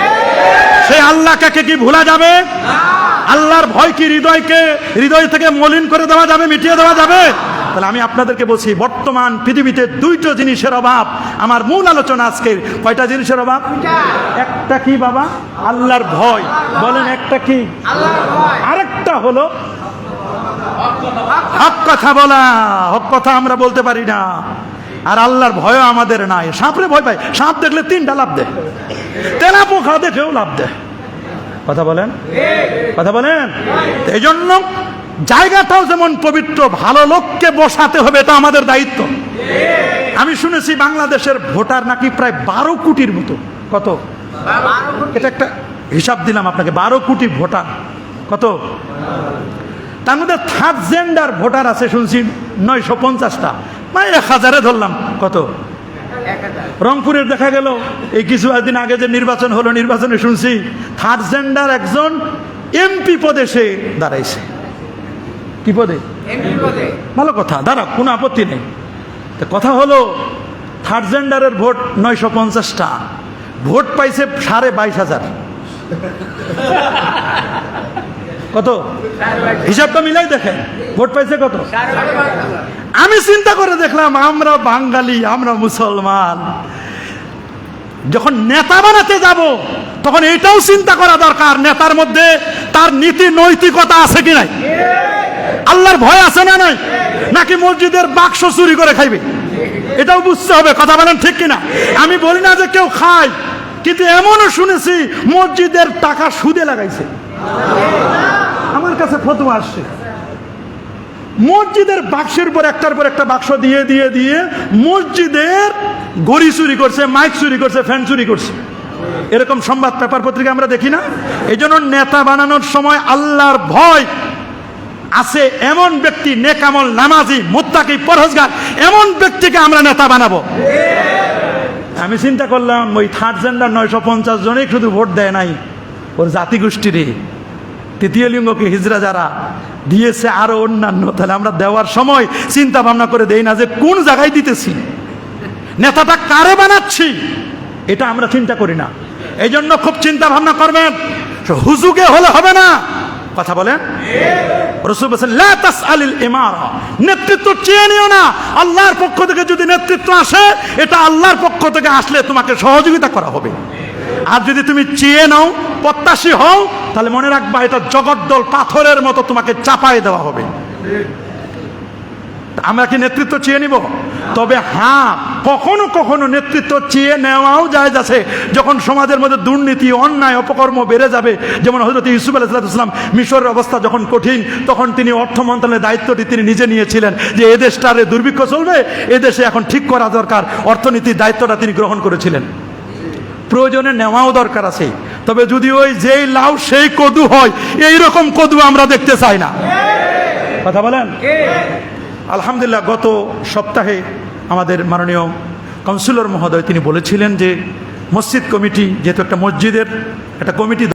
সেই আল্লাহকে কি ভোলা যাবে? আল্লাহর ভয় কি হৃদয় থেকে মলিন করে দেওয়া যাবে, মিটিয়ে দেওয়া যাবে? তাহলে আমি আপনাদেরকে বলছি, বর্তমান পৃথিবীতে 2টো জিনিসের অভাব। আমার মূল আলোচনা আজকে, কয়টা জিনিসের অভাব? একটা কি বাবা? আল্লাহর ভয়। বলেন একটা কি? আরেকটা হলো হক কথা বলা। হক কথা আমরা বলতে পারি না। আর আল্লাহর ভয় আমাদের নাই। সাপরে ভয় পায়, সাপ দেখলে 3টা লাভ দেয়, তেলা পোকা দেখেও লাভ দেয়। কথা বলেন, কথা বলেন। এই জন্য জায়গাটাও যেমন পবিত্র, ভালো লোককে বসাতে হবে, এটা আমাদের দায়িত্ব। আমি শুনেছি বাংলাদেশের ভোটার নাকি প্রায় 12 কোটির মতো। কত? এটা একটা হিসাব দিলাম আপনাকে, 12 কোটি ভোটার। কত? তার মধ্যে থার্ড জেন্ডার ভোটার আছে শুনছি 950টা, মানে 1000-এ ধরলাম। কত? রংপুরের দেখা গেল এই কিছুদিন আগে যে নির্বাচন হলো, নির্বাচনে শুনছি থার্ড জেন্ডার একজন এমপি পদে সে দাঁড়াইছে। কি পদে? ভালো কথা, দাঁড়া, কোনো আপত্তি নেই। তো কথা হলো থার্ড জেন্ডারের ভোট 950টা, ভোট পাইছে 22,500। কত? হিসাবটা মিলাই দেখেন, ভোট পাইছে কত? আমি চিন্তা করে দেখলাম, আমরা বাঙালি, আমরা মুসলমান, যখন নেতা বানাতে যাব তখন এটাও চিন্তা করা দরকার, নেতার মধ্যে তার নীতি নৈতিকতা আছে কি নাই, আল্লাহর ভয় আছে না নাই, নাকি মসজিদের বাক্স চুরি করে খাইবে, এটাও বুঝতে হবে। কথা বলেন ঠিক কিনা? আমি বলি না যে কেউ খায়, কিন্তু এমনও শুনেছি মসজিদের টাকা সুদে লাগাইছে। আমার কাছে ফতোয়া আসছে, মসজিদের বাক্সের উপর একটার পর একটা বাক্স দিয়ে দিয়ে দিয়ে মসজিদের ঘড়ি চুরি করছে, মাইক চুরি করছে, ফ্যান চুরি করছে। এরকম সংবাদ পেপার পত্রিকা আমরা দেখি না? এই জন্য নেতা বানানোর সময় আল্লাহর ভয় আছে এমন ব্যক্তি, নেকামল, নামাজি, মুত্তাকি, পরহেজগার, এমন ব্যক্তিকে আমরা নেতা বানাবো। আমি চিন্তা করলাম ওই থার্ড জেন্ডার 950 জনই শুধু ভোট দেয় নাই, ওর জাতিগোষ্ঠীরে, তৃতীয় লিঙ্গকে, হিজড়া যারা দিয়েছে, আরো অন্যান্য। তাহলে আমরা দেওয়ার সময় চিন্তা ভাবনা করে দেই না যে কোন জায়গায় দিতেছি, নেতাটা কারে বানাচ্ছি, এটা আমরা চিন্তা করি না। এই জন্য খুব চিন্তা ভাবনা করবেন, হুজুগে হলে হবে না। কথা বলেন। রাসূল বলেছেন লা তাসআলিল ইমারা, নেতৃত্ব চেয়ে নিও না। আল্লাহর পক্ষ থেকে যদি নেতৃত্ব আসে, এটা আল্লাহর পক্ষ থেকে আসলে তোমাকে সহযোগিতা করা হবে। আর যদি তুমি চেয়ে নাও, প্রত্যাশী হও, তাহলে মনে রাখবা এটা জগদ্দল পাথরের মতো তোমাকে চাপায় দেওয়া হবে। আমরা কি নেতৃত্ব চেয়ে নিব? তবে হ্যাঁ, কখনো কখনো নেতৃত্ব চেয়ে নেওয়াও জায়েজ আছে, যখন সমাজের মধ্যে দুর্নীতি, অন্যায়, অপকর্ম বেড়ে যাবে। যেমন হযরত ইউসুফ আলাইহিস সালাম, মিশরের অবস্থা যখন কঠিন, তখন তিনি অর্থ মন্ত্রণালয়ের দায়িত্বটি তিনি নিজে নিয়েছিলেন, যে এদেশটারে দুর্ভিক্ষ চলবে, এদেশে এখন ঠিক করা দরকার, অর্থনীতির দায়িত্বটা তিনি গ্রহণ করেছিলেন। প্রয়োজনে নেওয়াও দরকার আছে, তবে যদি ওই যেই লাউ সেই কদু হয়, এইরকম কদু আমরা দেখতে চাই না। কথা বলেন। আলহামদুলিল্লাহ, গত সপ্তাহে আমাদের মাননীয় কাউন্সিলর মহোদয় তিনি বলেছিলেন যে মসজিদ কমিটি, যেহেতু একটা মসজিদের একটা কমিটি